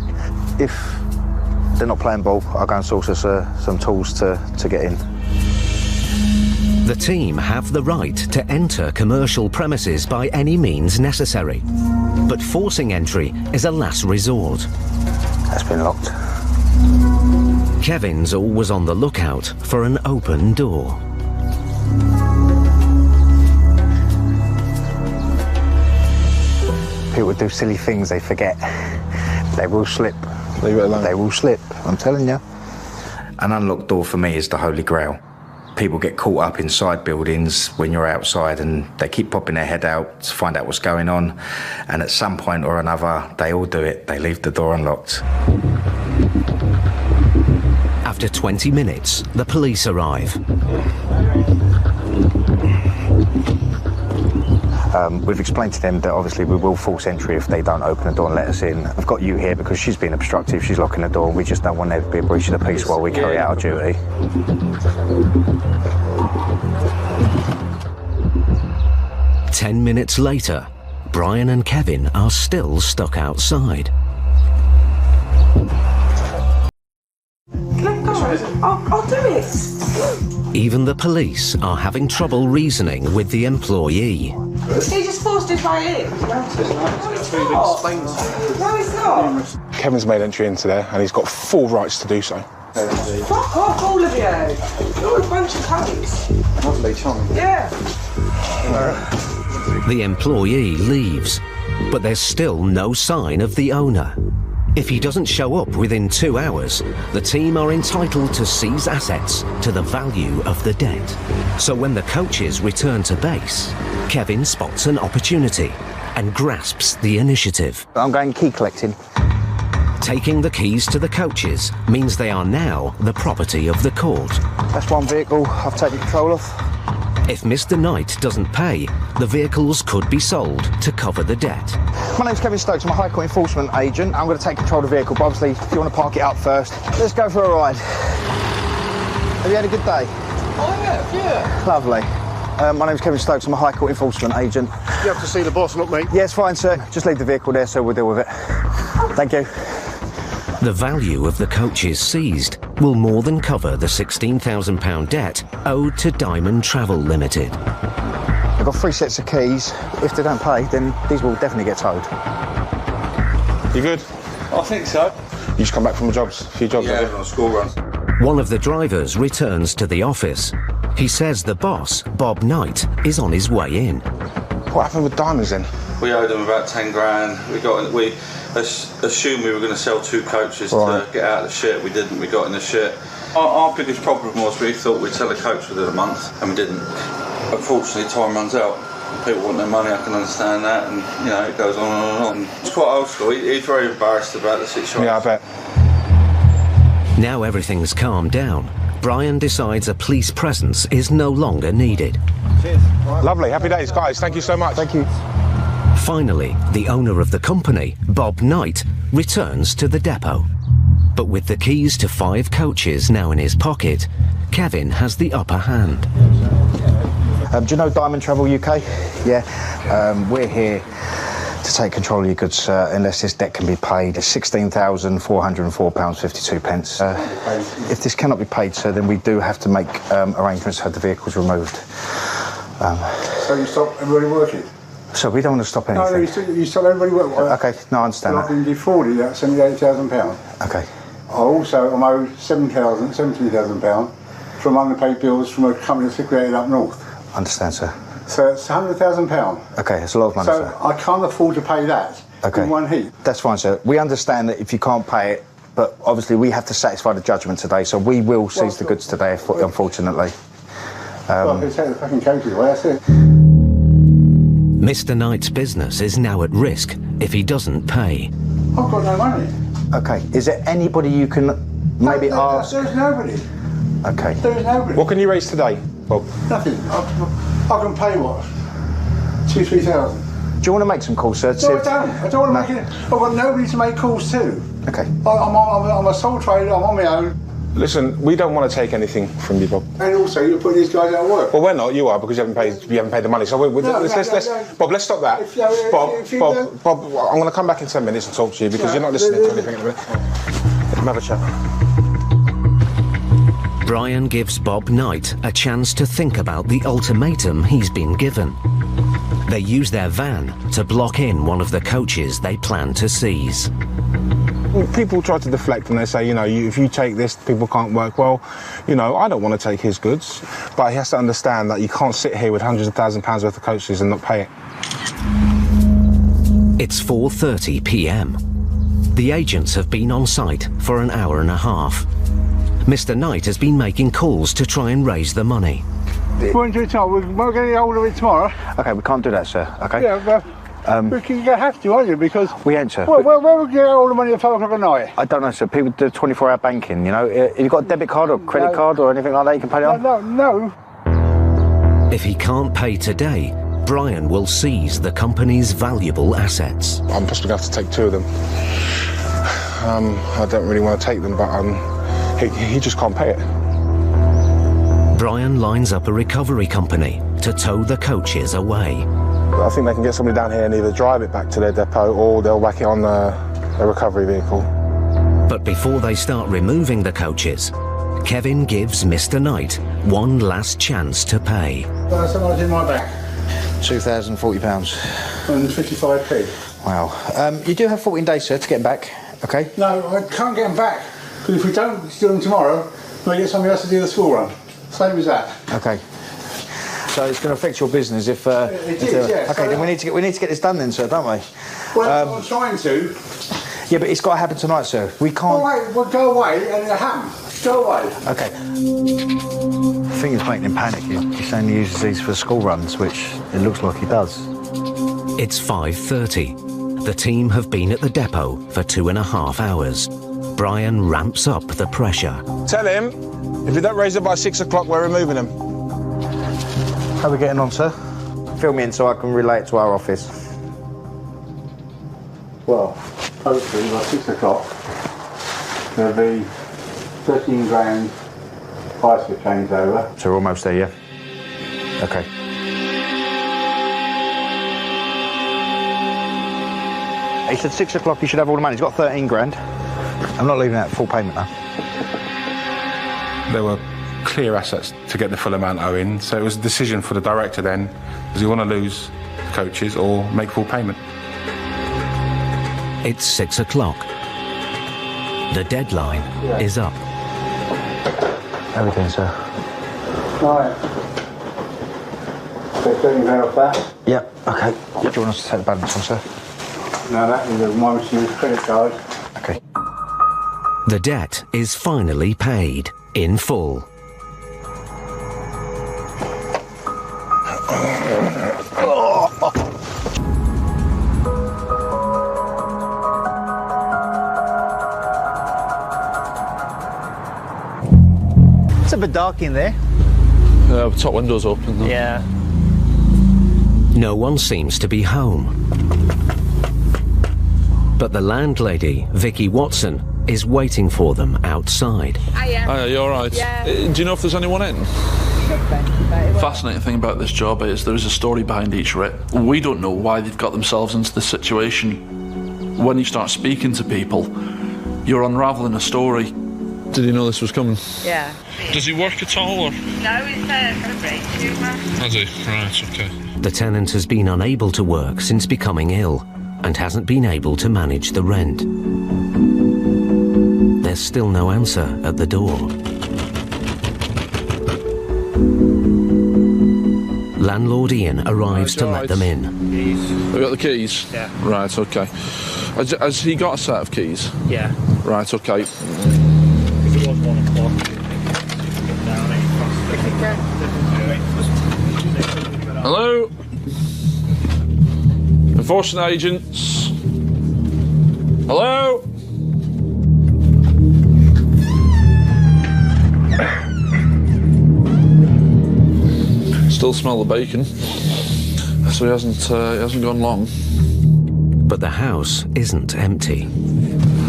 If they're not playing ball, I'll go and source us some tools to get in. The team have the right to enter commercial premises by any means necessary, but forcing entry is a last resort. That's been locked. Kevin's always on the lookout for an open door. People do silly things, they forget. They will slip. Leave it alone. They will slip, I'm telling you. An unlocked door for me is the holy grail. People get caught up inside buildings when you're outside and they keep popping their head out to find out what's going on, and at some point or another they all do it. They leave the door unlocked. After 20 minutes, the police arrive. We've explained to them that obviously we will force entry if they don't open the door and let us in. I've got you here because she's been obstructive, she's locking the door, and we just don't want there to be a breach of the peace while we carry out our duty. Ten minutes later, Brian and Kevin are still stuck outside. Let go. I'll do it. Even the police are having trouble reasoning with the employee. He just forced his way in. No, it's not. No, it's not. Kevin's made entry into there and he's got full rights to do so. Fuck off, all of you. You're a bunch of cunts. Lovely, charming. Yeah. The employee leaves, but there's still no sign of the owner. If he doesn't show up within 2 hours, the team are entitled to seize assets to the value of the debt. So when the coaches return to base, Kevin spots an opportunity and grasps the initiative. I'm going key collecting. Taking the keys to the coaches means they are now the property of the court. That's one vehicle I've taken control of. If Mr. Knight doesn't pay, the vehicles could be sold to cover the debt. My name's Kevin Stokes, I'm a High Court enforcement agent. I'm going to take control of the vehicle, but obviously, if you want to park it up first, let's go for a ride. Have you had a good day? Oh, yeah. Lovely. My name's Kevin Stokes, I'm a High Court enforcement agent. You have to see the boss, not me. Yes, fine, sir. Just leave the vehicle there, so we'll deal with it. Thank you. The value of the coaches seized will more than cover the £16,000 debt owed to Diamond Travel Limited. I've got 3 sets of keys. If they don't pay, then these will definitely get towed. You good? I think so. You just come back from a few jobs. Yeah, on school run. One of the drivers returns to the office. He says the boss, Bob Knight, is on his way in. What happened with Diamonds then? We owed them about 10 grand. We assumed we were going to sell 2 coaches to get out of the shit. We didn't. We got in the shit. Our biggest problem was we thought we'd sell a coach within a month, and we didn't. Unfortunately, time runs out. People want their money, I can understand that, and you know, it goes on and on. It's quite old school. He's very embarrassed about the situation. Yeah, I bet. Now everything's calmed down, Brian decides a police presence is no longer needed. Cheers. Lovely. Happy days, guys. Thank you so much. Thank you. Finally, the owner of the company, Bob Knight, returns to the depot. But with the keys to 5 coaches now in his pocket, Kevin has the upper hand. Do you know Diamond Travel UK? Yeah. We're here to take control of your goods, sir, unless this debt can be paid. It's £16,404.52. If this cannot be paid, sir, then we do have to make arrangements to have the vehicles removed. So you stop everybody working? So we don't want to stop anything. No, you stop everybody working. Okay, no, I understand that. I've been defrauded at £78,000. Okay. I'm owed £17,000 from unpaid bills from a company that's created up north. Understand, sir. So it's £100,000. Okay, it's a lot of money, so sir. I can't afford to pay that in one heat. That's fine, sir. We understand that if you can't pay it, but obviously we have to satisfy the judgment today, so we will seize the goods today, unfortunately. Well, I can take the fucking coaches away, that's it. Mr. Knight's business is now at risk if he doesn't pay. I've got no money. Okay, is there anybody you can maybe ask? There's nobody. Okay. There's nobody. What can you raise today, Bob? Nothing. I can pay what? 2,000, 3,000. Do you want to make some calls, sir? No, I don't. I don't want to make it. I've got nobody to make calls to. Okay. I'm a sole trader, I'm on my own. Listen, we don't want to take anything from you, Bob. And also, you're putting these guys out of work. Well, we're not. You are, because you haven't paid the money. So let's Bob, let's stop that. Bob, I'm going to come back in 10 minutes and talk to you because you're not listening to anything at the minute. Have a chat. Brian gives Bob Knight a chance to think about the ultimatum he's been given. They use their van to block in one of the coaches they plan to seize. People try to deflect and they say, you know, if you take this, people can't work. Well, you know, I don't want to take his goods, but he has to understand that you can't sit here with hundreds of £1,000s worth of coaches and not pay it. It's 4:30 p.m. The agents have been on site for an hour and a half. Mr. Knight has been making calls to try and raise the money. We're going to get hold of it tomorrow. Okay, we can't do that, sir. Okay. Yeah, but we can have to, aren't you? Because we ain't, sir. Where will we get all the money at 5 o'clock at night? I don't know, sir. People do 24-hour banking. You know, if you've got a debit card or credit card or anything like that, you can pay it on. No. If he can't pay today, Brian will seize the company's valuable assets. I'm possibly going to have to take 2 of them. I don't really want to take them, but he just can't pay it. Brian lines up a recovery company to tow the coaches away. I think they can get somebody down here and either drive it back to their depot or they'll whack it on a recovery vehicle. But before they start removing the coaches, Kevin gives Mr. Knight one last chance to pay. That's how much in my bank. £2,040. And 55p. Wow. You do have 14 days, sir, to get them back, okay? No, I can't get them back. Because if we don't do them tomorrow, we'll get somebody else to do the school run. Same as that. Okay. So it's going to affect your business if... it is, yeah. Okay, then we need to get this done then, sir, don't we? Well, I'm trying to. Yeah, but it's got to happen tonight, sir. We can't... Well, go away and it'll happen. Go away. Okay. I think he's making him panic. He's saying he uses these for school runs, which it looks like he does. It's 5:30. The team have been at the depot for 2.5 hours. Brian ramps up the pressure. Tell him, if you don't raise it by 6 o'clock, we're removing them. How are we getting on, sir? Fill me in so I can relay it to our office. Well, hopefully by 6 o'clock there'll be 13 grand bicycle changed over. So we're almost there, yeah? Okay. He said 6 o'clock you should have all the money. He's got 13 grand. I'm not leaving that full payment now. There were clear assets to get the full amount owing, so it was a decision for the director then, does he want to lose coaches or make full payment? It's 6 o'clock. The deadline is up. How are we doing, sir? Right. 13 grand off that. Yeah, okay. Do you want us to take the balance on, sir? No, that is my machine's credit card. Okay. The debt is finally paid in full. It's a bit dark in there. The top window's open though. Yeah. No one seems to be home. But the landlady, Vicky Watson, is waiting for them outside. Hiya, you alright? Yeah. Do you know if there's anyone in? Fascinating thing about this job is there is a story behind each writ. We don't know why they've got themselves into this situation. When you start speaking to people, you're unravelling a story. Did he know this was coming? Yeah. Does he work at all, or? No, he's for a break tumour. Has he? Right, okay. The tenant has been unable to work since becoming ill and hasn't been able to manage the rent. There's still no answer at the door. Landlord Ian arrives to let them in. Have you got the keys? Yeah. Right, okay. Has he got a set of keys? Yeah. Right, okay. Because it was 1 o'clock. Hello? Enforcement agents? Hello? Still smell the bacon, so he hasn't gone long. But the house isn't empty.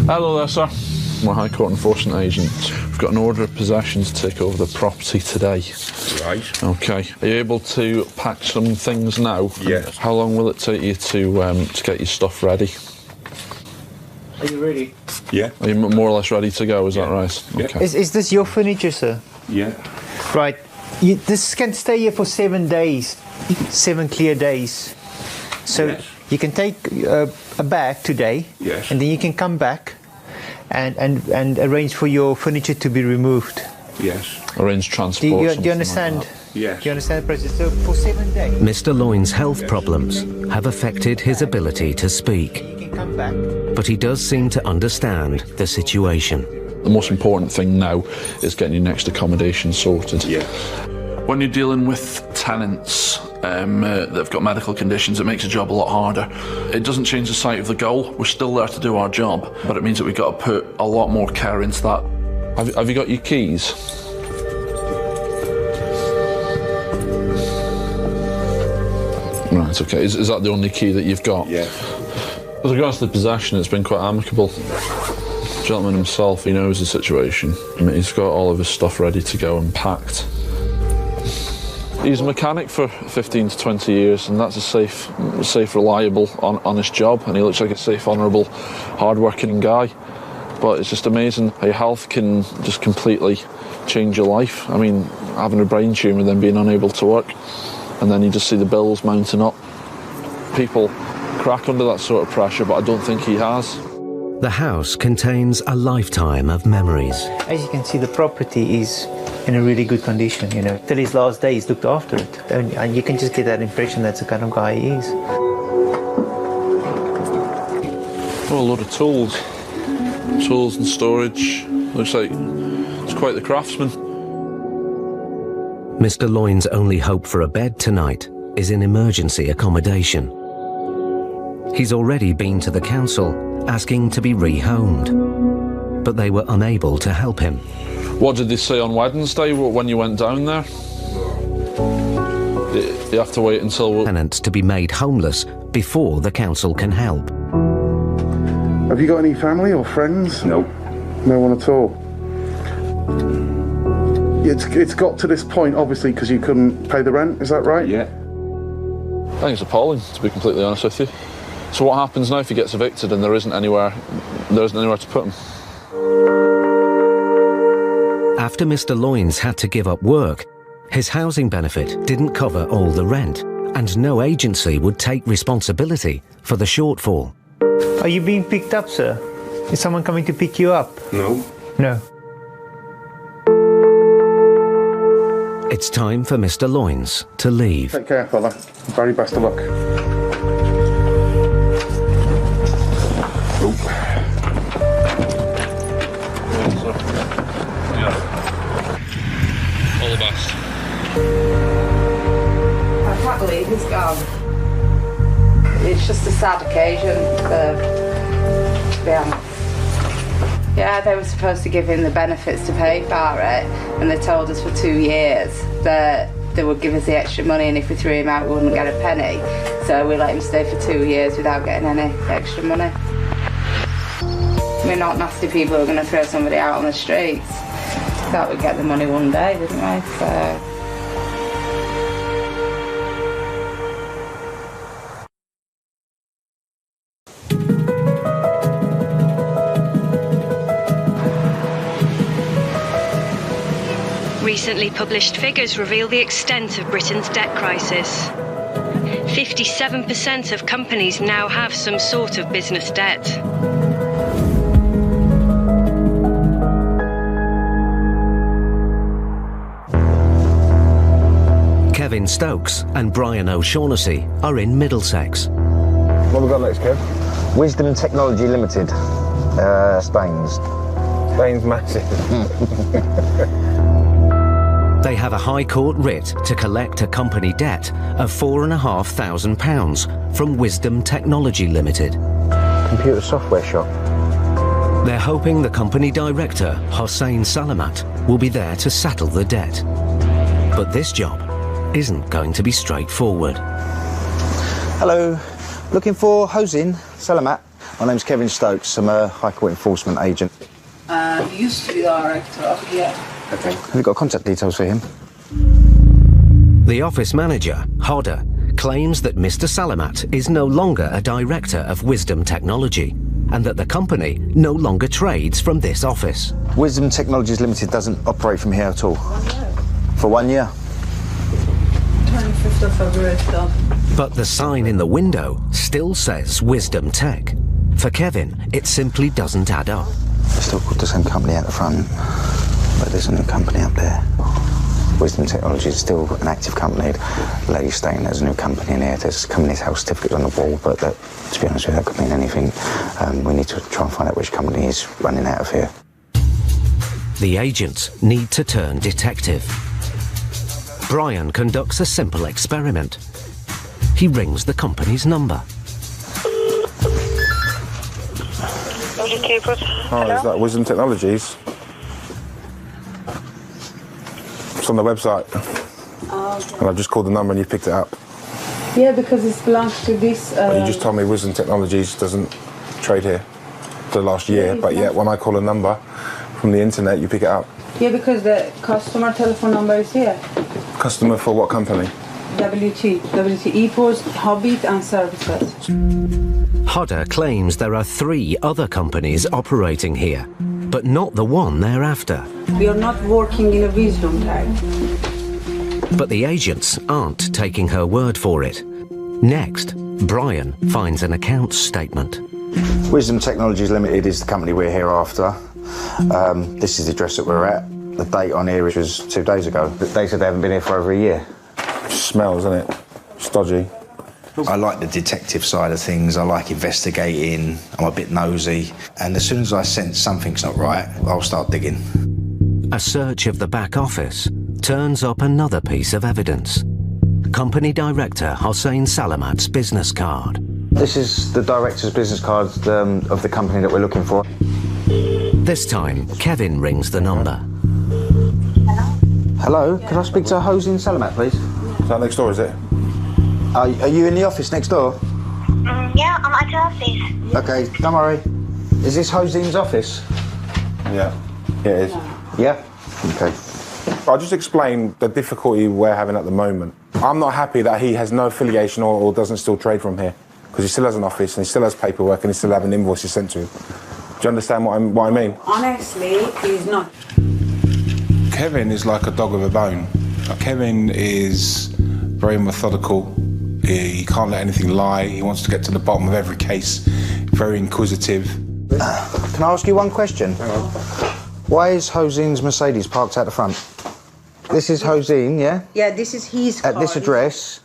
Hello there, sir. We're High Court enforcement agents. We've got an order of possession to take over the property today. Right. Okay. Are you able to pack some things now? Yes. How long will it take you to get your stuff ready? Are you ready? Yeah. Are you more or less ready to go? Is that right? Yeah. Okay. Is this your furniture, sir? Yeah. Right. This can stay here for 7 days, 7 clear days. So Yes. you can take a bag today, Yes. and then you can come back and arrange for your furniture to be removed. Yes. Arrange Do transport. you something understand? like Yes. Do you understand the process? So for 7 days, Mr. Loyne's health problems have affected his ability to speak, you can come back. but he does seem to understand the situation. that. The most important thing now is getting your next accommodation sorted. Yeah. When you're dealing with tenants that have got medical conditions, it makes the job a lot harder. It doesn't change the sight of the goal. We're still there to do our job, but it means that we've got to put a lot more care into that. Have you got your keys? Right, okay. Is that the only key that you've got? Yeah. With regards to the possession, it's been quite amicable. The gentleman himself, he knows the situation. I mean, he's got all of his stuff ready to go and packed. He's a mechanic for 15 to 20 years, and that's a safe, reliable, honest job, and he looks like a safe, honourable, hard-working guy. But it's just amazing how your health can just completely change your life. I mean, having a brain tumour, then being unable to work, and then you just see the bills mounting up. People crack under that sort of pressure, but I don't think he has. The house contains a lifetime of memories. As you can see, the property is in a really good condition, you know. Till his last day, he's looked after it. And you can just get that impression that's the kind of guy he is. Oh, a lot of tools. Tools and storage. Looks like it's quite the craftsman. Mr. Loyne's only hope for a bed tonight is in emergency accommodation. He's already been to the council asking to be rehomed, but they were unable to help him. What did they say on Wednesday when you went down there? You have to wait until tenants to be made homeless before the council can help. Have you got any family or friends? No. No one at all? It's got to this point, obviously, because you couldn't pay the rent, is that right? Yeah. I think it's appalling, to be completely honest with you. So what happens now if he gets evicted and there isn't anywhere to put him? After Mr. Loynes had to give up work, his housing benefit didn't cover all the rent, and no agency would take responsibility for the shortfall. Are you being picked up, sir? Is someone coming to pick you up? No. No. It's time for Mr. Loynes to leave. Take care, fella. Very best of luck. All the best. I can't believe he's gone. It's just a sad occasion, to be honest. Yeah, they were supposed to give him the benefits to pay for it, and they told us for 2 years that they would give us the extra money, and if we threw him out we wouldn't get a penny. So we let him stay for 2 years without getting any extra money. We're not nasty people who are going to throw somebody out on the streets. Thought we'd get the money one day, didn't we? So. Recently published figures reveal the extent of Britain's debt crisis. 57% of companies now have some sort of business debt. Kevin Stokes and Brian O'Shaughnessy are in Middlesex. What have we got next, Kev? Wisdom Technology Limited, Staines. Staines massive. They have a High Court writ to collect a company debt of £4,500 from Wisdom Technology Limited. Computer software shop. They're hoping the company director, Hossein Salamat, will be there to settle the debt. But this job isn't going to be straightforward. Hello, looking for Hossein Salamat. My name's Kevin Stokes. I'm a High Court enforcement agent. He used to be the director, yeah. Okay. Have you got contact details for him? The office manager, Hodder, claims that Mr. Salamat is no longer a director of Wisdom Technology and that the company no longer trades from this office. Wisdom Technologies Limited doesn't operate from here at all. For 1 year. 25th of February, it's done. But the sign in the window still says Wisdom Tech. For Kevin, it simply doesn't add up. They're still called the same company at the front, but there's a new company up there. Wisdom Technology is still an active company. The lady's saying there's a new company in here. There's company's house certificate on the wall, but that, to be honest with you, that could mean anything. We need to try and find out which company is running out of here. The agents need to turn detective. Brian conducts a simple experiment. He rings the company's number. Oh, is that Wisdom Technologies? It's on the website. Okay. And I've just called the number and you picked it up. Yeah, because it belongs to this... But you just told me Wisdom Technologies doesn't trade here for the last year, but yet when I call a number from the internet, you pick it up. Yeah, because the customer telephone number is here. Customer for what company? WT Post, Hobbit and Services. Hodder claims there are 3 other companies operating here, but not the one they're after. We are not working in a Wisdom Tech. But the agents aren't taking her word for it. Next, Brian finds an accounts statement. Wisdom Technologies Limited is the company we're here after. This is the address that we're at. The date on here was 2 days ago. They said they haven't been here for over a year. Smells, isn't it? Stodgy. I like the detective side of things. I like investigating. I'm a bit nosy. And as soon as I sense something's not right, I'll start digging. A search of the back office turns up another piece of evidence. Company director Hossein Salamat's business card. This is the director's business card of the company that we're looking for. This time, Kevin rings the number. Hello, can I speak to Hossein Salamat, please? Is that next door, is it? Are you in the office next door? Yeah, I'm at the office. Okay, don't worry. Is this Hosine's office? Yeah. Yeah, it is. Yeah? Okay. I'll just explain the difficulty we're having at the moment. I'm not happy that he has no affiliation or doesn't still trade from here, because he still has an office and he still has paperwork and he's still having invoices sent to him. Do you understand what I mean? Honestly, he's not. Kevin is like a dog with a bone. Kevin is very methodical. He can't let anything lie. He wants to get to the bottom of every case. Very inquisitive. Can I ask you one question? Why is Hosine's Mercedes parked out the front? This is Hosine, yeah? Yeah, this is his car. At this address,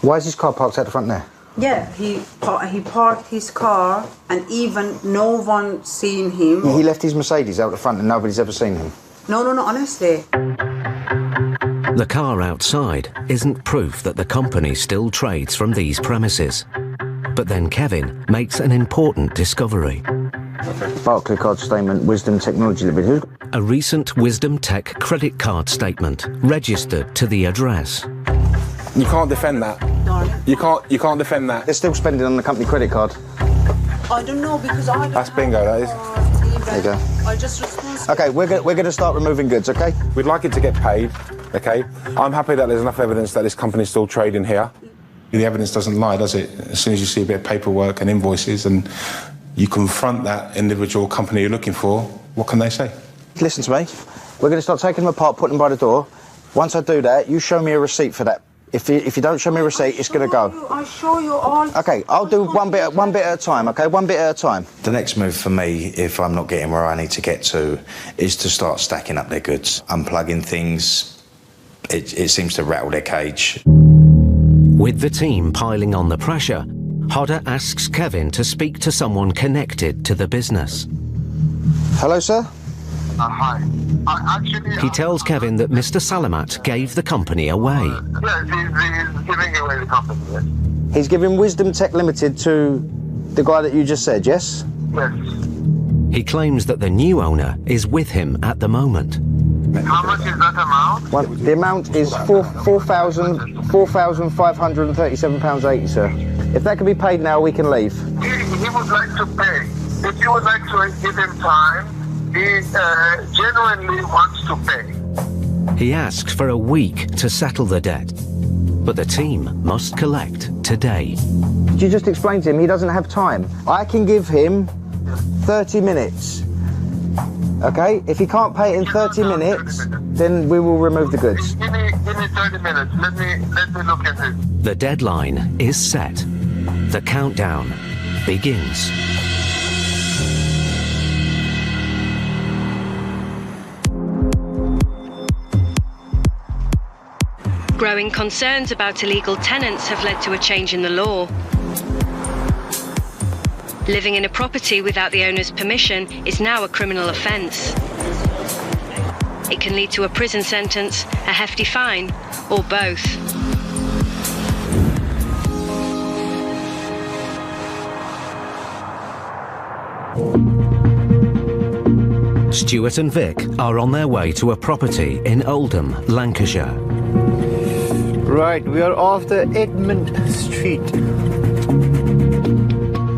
why is his car parked out the front there? Yeah, he parked his car and even no one seen him. He left his Mercedes out the front and nobody's ever seen him. No, honestly. The car outside isn't proof that the company still trades from these premises. But then Kevin makes an important discovery. Barclaycard statement, Wisdom Technology Limited. A recent Wisdom Tech credit card statement registered to the address. You can't defend that. You can't defend that. They're still spending on the company credit card. I don't know because I don't. That's bingo, that is. There you go. I just respond. Okay, we're going to start removing goods, okay? We'd like it to get paid, okay? I'm happy that there's enough evidence that this company's still trading here. The evidence doesn't lie, does it? As soon as you see a bit of paperwork and invoices and you confront that individual company you're looking for, what can they say? Listen to me. We're going to start taking them apart, putting them by the door. Once I do that, you show me a receipt for that. If you don't show me a receipt, it's going to go. I show you all. Okay, I'll do one bit at a time, okay? One bit at a time. The next move for me, if I'm not getting where I need to get to, is to start stacking up their goods. Unplugging things, it seems to rattle their cage. With the team piling on the pressure, Hodder asks Kevin to speak to someone connected to the business. Hello, sir? Hi. He tells Kevin that Mr. Salamat gave the company away. Yes, he's giving away the company, yes. He's giving Wisdom Tech Limited to the guy that you just said, yes? Yes. He claims that the new owner is with him at the moment. How much is that amount? Well, the amount is £4,537.80, sir. If that can be paid now, we can leave. He would like to pay. If you would like to give him time, he genuinely wants to pay. He asks for a week to settle the debt, but the team must collect today. Did you just explain to him he doesn't have time? I can give him 30 minutes. Okay? If he can't pay it in 30 minutes, then we will remove the goods. Give me 30 minutes. Let me look at it. The deadline is set. The countdown begins. Growing concerns about illegal tenants have led to a change in the law. Living in a property without the owner's permission is now a criminal offence. It can lead to a prison sentence, a hefty fine, or both. Stuart and Vic are on their way to a property in Oldham, Lancashire. Right, we are off the Edmund Street.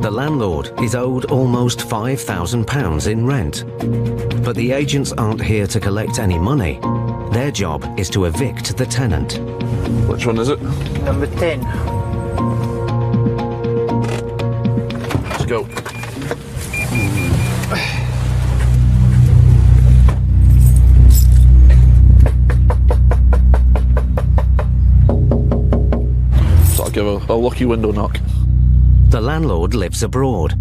The landlord is owed almost £5,000 in rent. But the agents aren't here to collect any money. Their job is to evict the tenant. Which one is it? Number 10. Let's go. So I'll give a lucky window knock. The landlord lives abroad,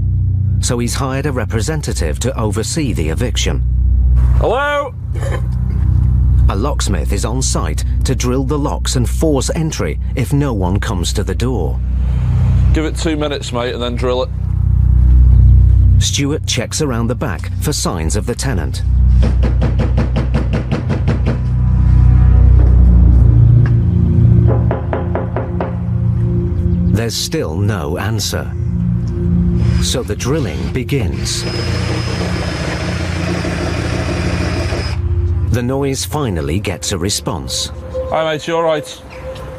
so he's hired a representative to oversee the eviction. Hello? A locksmith is on site to drill the locks and force entry if no one comes to the door. Give it 2 minutes, mate, and then drill it. Stuart checks around the back for signs of the tenant. There's still no answer. So the drilling begins. The noise finally gets a response. Hi, mate, you all right?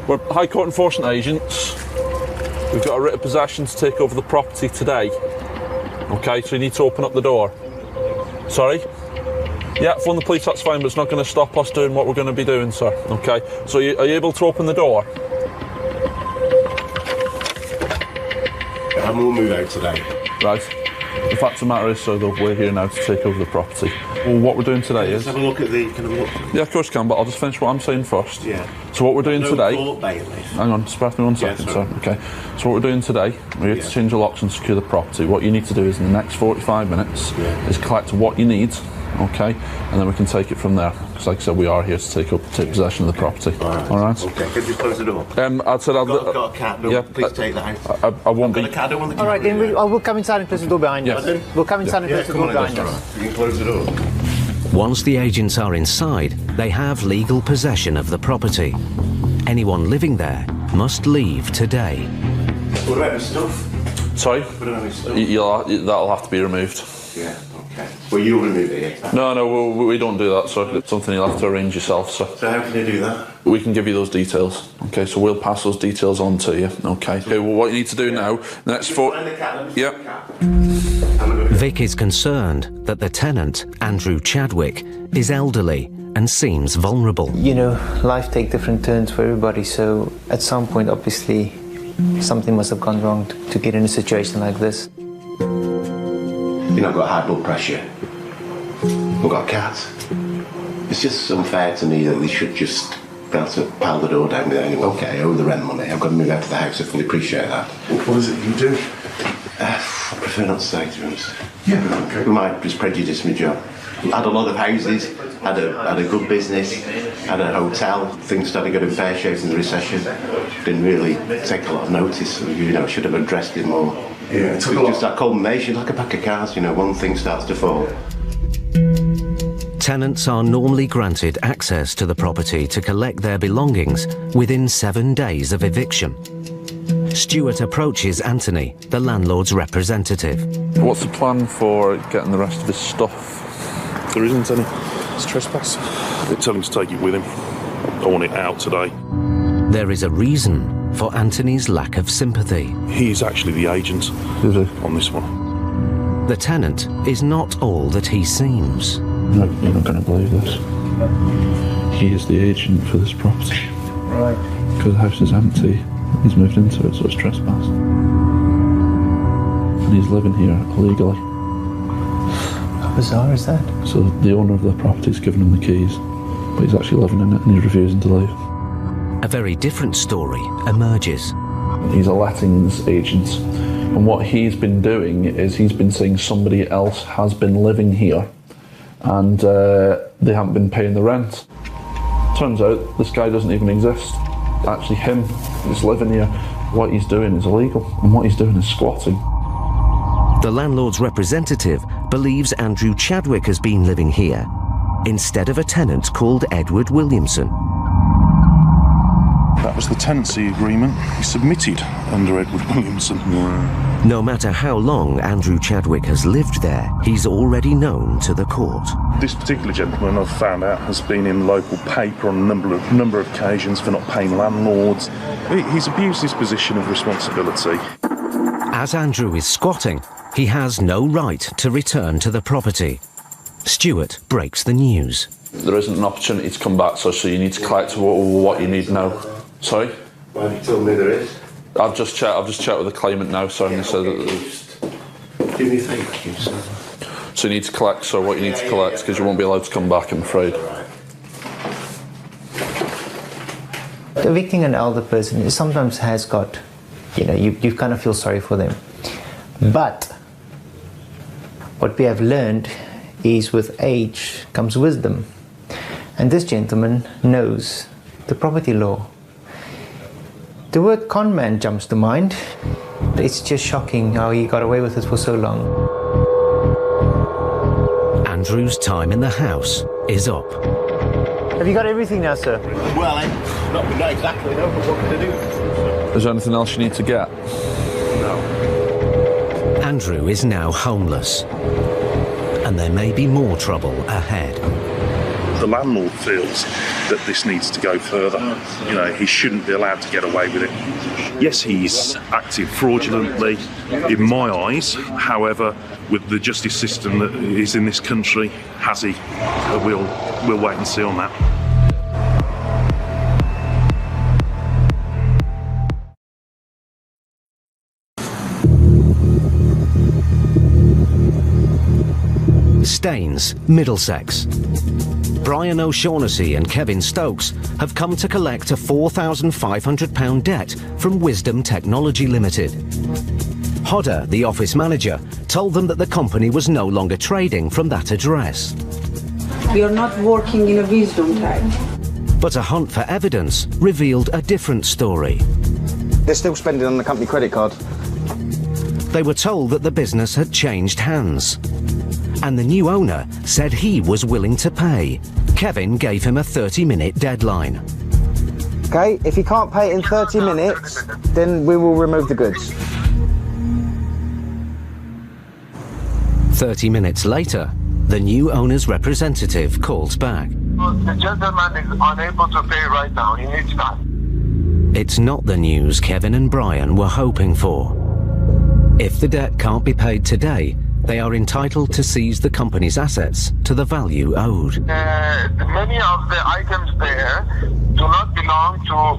We're High Court enforcement agents. We've got a writ of possession to take over the property today. Okay, so you need to open up the door. Sorry? Yeah, phone the police, that's fine, but it's not going to stop us doing what we're going to be doing, sir. Okay, so are you able to open the door? And we'll move out today. Right. The fact of the matter is, sir, that we're here now to take over the property. Well, what we're doing today is... Have a look at the... Can I have a look? Yeah, of course you can, but I'll just finish what I'm saying first. Yeah. So what we're doing today... Court bailiff. Hang on, just bear with me 1 second, sir. Okay. So what we're doing today, we're here to change the locks and secure the property. What you need to do is, in the next 45 minutes, is collect what you need, okay, and then we can take it from there. Because, like I said, we are here to take possession of the property. All right. Okay, could you close the door? I said I've got a cat. Please take that out. I won't be... I don't want the cat. All right, then we'll come inside and close the door behind us. We'll come inside and close the door behind us. You can close the door. Once the agents are inside, they have legal possession of the property. Anyone living there must leave today. What about the stuff? Sorry? What about the stuff? That'll have to be removed. Yeah, okay. Well, you'll remove it here? No, we don't do that, sir. It's something you'll have to arrange yourself, sir. So how can you do that? We can give you those details. Okay, so we'll pass those details on to you. Okay. Okay, well, what you need to do now, the next Vic is concerned that the tenant, Andrew Chadwick, is elderly and seems vulnerable. You know, life takes different turns for everybody, so at some point, obviously, something must have gone wrong to get in a situation like this. You know, I've got high blood pressure. I've got a cat. It's just unfair to me that they should just be able to pile the door down with it. Okay, I owe the rent money. I've got to move out of the house. I fully appreciate that. What is it you do? I prefer not to say, to be honest. Yeah, okay. It might just prejudice my job. I had a lot of houses, had a good business, had a hotel. Things started getting pear-shaped in the recession. Didn't really take a lot of notice. You know, should have addressed it more. Yeah, it's just that culmination, like a pack of cards. You know, one thing starts to fall. Tenants are normally granted access to the property to collect their belongings within 7 days of eviction. Stuart approaches Anthony, the landlord's representative. What's the plan for getting the rest of his stuff? There isn't any. It's trespass. They tell him to take it with him. I want it out today. There is a reason for Anthony's lack of sympathy. He's actually the agent on this one. The tenant is not all that he seems. No, you're not going to believe this. He is the agent for this property. Right. Because the house is empty, he's moved into it, so it's trespass. And he's living here illegally. How bizarre is that? So the owner of the property's given him the keys, but he's actually living in it and he's refusing to leave. A very different story emerges. He's a lettings agent, and what he's been doing is he's been saying somebody else has been living here and they haven't been paying the rent. Turns out this guy doesn't even exist. Actually him is living here. What he's doing is illegal, and what he's doing is squatting. The landlord's representative believes Andrew Chadwick has been living here instead of a tenant called Edward Williamson. That was the tenancy agreement he submitted under Edward Williamson. No matter how long Andrew Chadwick has lived there, he's already known to the court. This particular gentleman, I've found out, has been in local paper on a number of occasions for not paying landlords. He's abused his position of responsibility. As Andrew is squatting, he has no right to return to the property. Stuart breaks the news. There isn't an opportunity to come back, so you need to collect what you need now. Sorry? Why have you told me there is? I've just checked with the claimant now, sir, and they said that... Do me a favour, you sir. So you need to collect, sir, what you need to collect, because you won't be allowed to come back, I'm afraid. Evicting an elder person sometimes has got, you know, you kind of feel sorry for them. But what we have learned is with age comes wisdom. And this gentleman knows the property law. The word con man jumps to mind. It's just shocking how he got away with it for so long. Andrew's time in the house is up. Have you got everything now, sir? Well, not exactly, no, but what can I do? Is there anything else you need to get? No. Andrew is now homeless, and there may be more trouble ahead. The landlord feels that this needs to go further. You know, he shouldn't be allowed to get away with it. Yes, he's acted fraudulently in my eyes. However, with the justice system that is in this country, has he? We'll wait and see on that. Staines, Middlesex. Brian O'Shaughnessy and Kevin Stokes have come to collect a £4,500 debt from Wisdom Technology Limited. Hodder, the office manager, told them that the company was no longer trading from that address. We are not working in a Wisdom Tech. But a hunt for evidence revealed a different story. They're still spending on the company credit card. They were told that the business had changed hands. And the new owner said he was willing to pay. Kevin gave him a 30-minute deadline. Okay, if you can't pay it in 30 minutes, then we will remove the goods. 30 minutes later, the new owner's representative calls back. The gentleman is unable to pay right now. He needs time. It's not the news Kevin and Brian were hoping for. If the debt can't be paid today, they are entitled to seize the company's assets to the value owed. Many of the items there do not belong to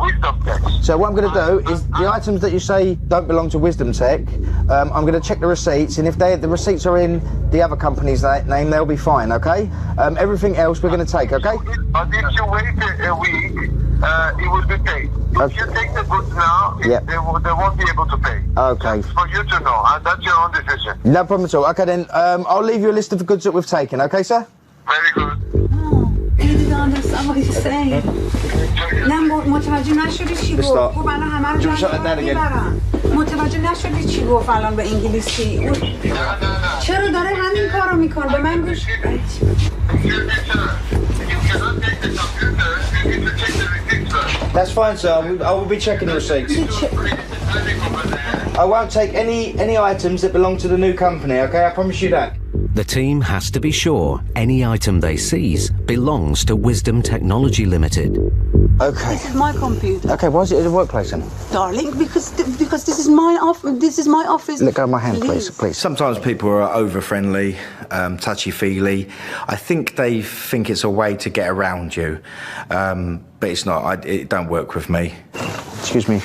Wisdom Tech. So what I'm going to do is the items that you say don't belong to Wisdom Tech, I'm going to check the receipts, and if the receipts are in the other company's name, they'll be fine, okay? Everything else we're going to take, okay? But if you wait a week, it will be paid. If you take the goods now, they won't be able to pay. Okay. Just for you to know, and that's your own decision. No problem at all. Okay then, I'll leave you a list of the goods that we've taken, okay sir? Very good. I didn't understand what he's saying. نه متوجه نشدی چی گفت. خب الان همه رو جمع میبرن. متوجه نشدی چی گفت الان به انگلیسی. چرا داره همین کارو میکنه؟ به من گوش. That's fine, sir. I will be checking the receipts. I won't take any items that belong to the new company, okay? I promise you that. The team has to be sure any item they seize belongs to Wisdom Technology Limited. Okay. This is my computer. Okay, why is it at the workplace then? Darling, because this is my office. This is my office. Let go of my hand, please. Sometimes people are over-friendly, touchy-feely. I think they think it's a way to get around you, but it's not. It don't work with me. Excuse me.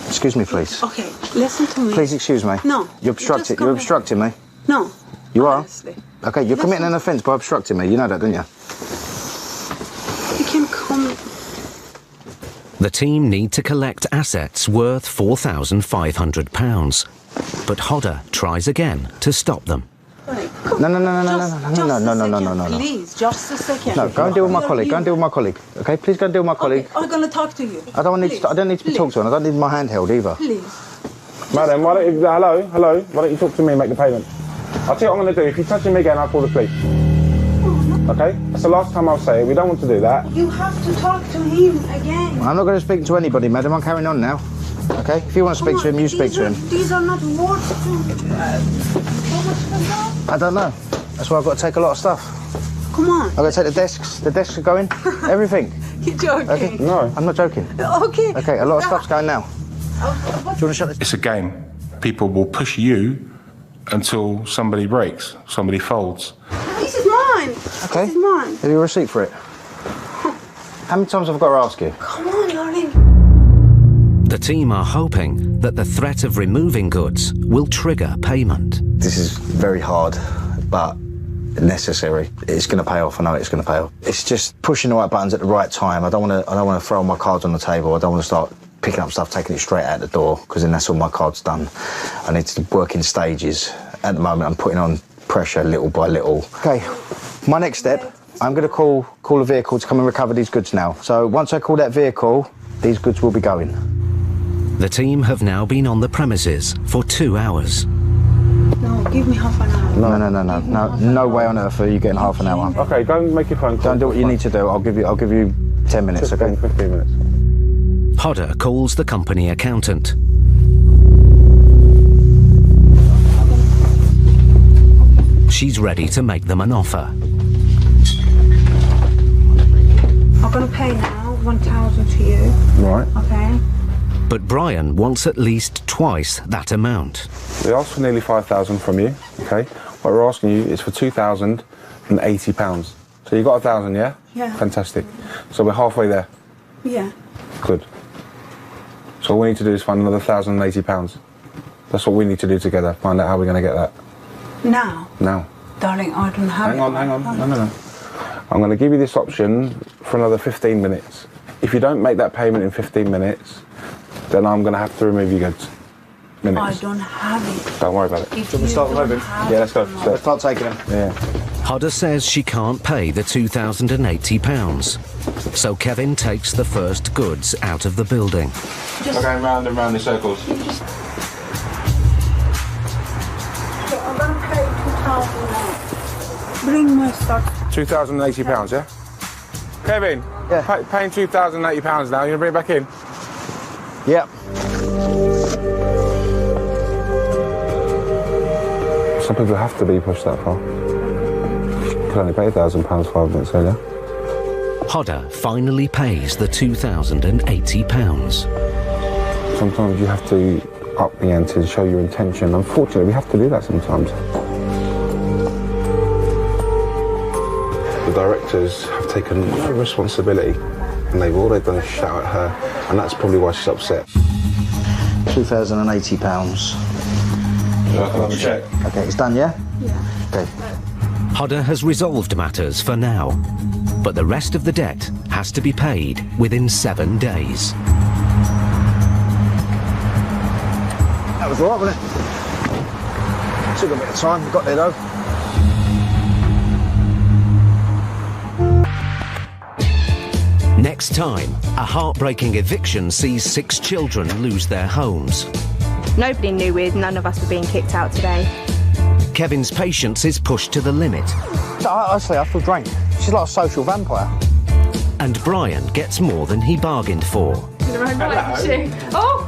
Excuse me, please. Okay, listen to me. Please excuse me. No. You're obstructing me. No. You are? Honestly. Okay, you're committing an offence by obstructing me. You know that, don't you? You can come. The team need to collect assets worth £4,500. But Hodder tries again to stop them. No. Please, just a second. No, go and deal with my colleague. Go and deal with my colleague. Okay, please go and deal with my colleague. I'm going to talk to you. I don't need to be talked to, and I don't need my hand held either. Please. Madam, why don't you, hello, why don't you talk to me and make the payment? I'll tell you what I'm going to do. If you're touching me again, I'll call the police. Okay? That's the last time I'll say it. We don't want to do that. You have to talk to him again. I'm not going to speak to anybody, madam. I'm carrying on now. Okay? If you want to speak to him, you speak to him. These are not worth how much for that? I don't know. That's why I've got to take a lot of stuff. Come on. I've got to take the desks. The desks are going. Everything. You're joking. Okay? No. I'm not joking. Okay. Okay, a lot of stuff's going now. Do you want to shut this? It's a game. People will push you until somebody breaks, somebody folds. This is mine. Okay. This is mine. Have you a receipt for it? How many times have I got to ask you? Come on, darling. The team are hoping that the threat of removing goods will trigger payment. This is very hard, but necessary. It's going to pay off. I know it's going to pay off. It's just pushing the right buttons at the right time. I don't want to throw all my cards on the table. I don't want to start picking up stuff, taking it straight out the door, because then that's all my cards done. I need to work in stages. At the moment, I'm putting on pressure little by little. Okay, my next step, I'm going to call a vehicle to come and recover these goods now. So once I call that vehicle, these goods will be going. The team have now been on the premises for 2 hours. No, give me half an hour. No way on earth are you getting half an hour. Okay, go and make your phone call. Don't do what you need to do. I'll give you 10 minutes, 15 minutes. Hodder calls the company accountant. She's ready to make them an offer. going to pay now 1,000 to you. Right. Okay. But Brian wants at least twice that amount. We asked for nearly 5,000 from you, okay? What we're asking you is for £2,080. So you got 1,000, yeah? Yeah. Fantastic. So we're halfway there. Yeah. Good. So all we need to do is find another £1,080. That's what we need to do together. Find out how we're going to get that. Now? Now. Darling, I don't have Hang on. No. I'm going to give you this option for another 15 minutes. If you don't make that payment in 15 minutes, then I'm going to have to remove your goods. I don't have it. Don't worry about it. If you start moving? Yeah, let's go. Let's start taking them. Yeah. Hodder says she can't pay the £2,080. So Kevin takes the first goods out of the building. We're going round and round in circles. I'm going to pay 2,000. Bring my stuff. £2,080, yeah? Kevin, paying £2,080 now. You going to bring it back in? Yep. Some people have to be pushed that far. You could only pay £1,000 5 minutes earlier. Hodder finally pays the £2,080. Sometimes you have to up the ante and show your intention. Unfortunately, we have to do that sometimes. The directors have taken no responsibility, and all they've done is shout at her, and that's probably why she's upset. £2,080. Check. Okay, it's done, yeah? Yeah. Okay. Hodder has resolved matters for now, but the rest of the debt has to be paid within 7 days. That was all right, wasn't it? Took a bit of time, got there though. Next time, a heartbreaking eviction sees 6 children lose their homes. Nobody knew none of us were being kicked out today. Kevin's patience is pushed to the limit. Honestly, I feel drained. She's like a social vampire. And Brian gets more than he bargained for. Oh!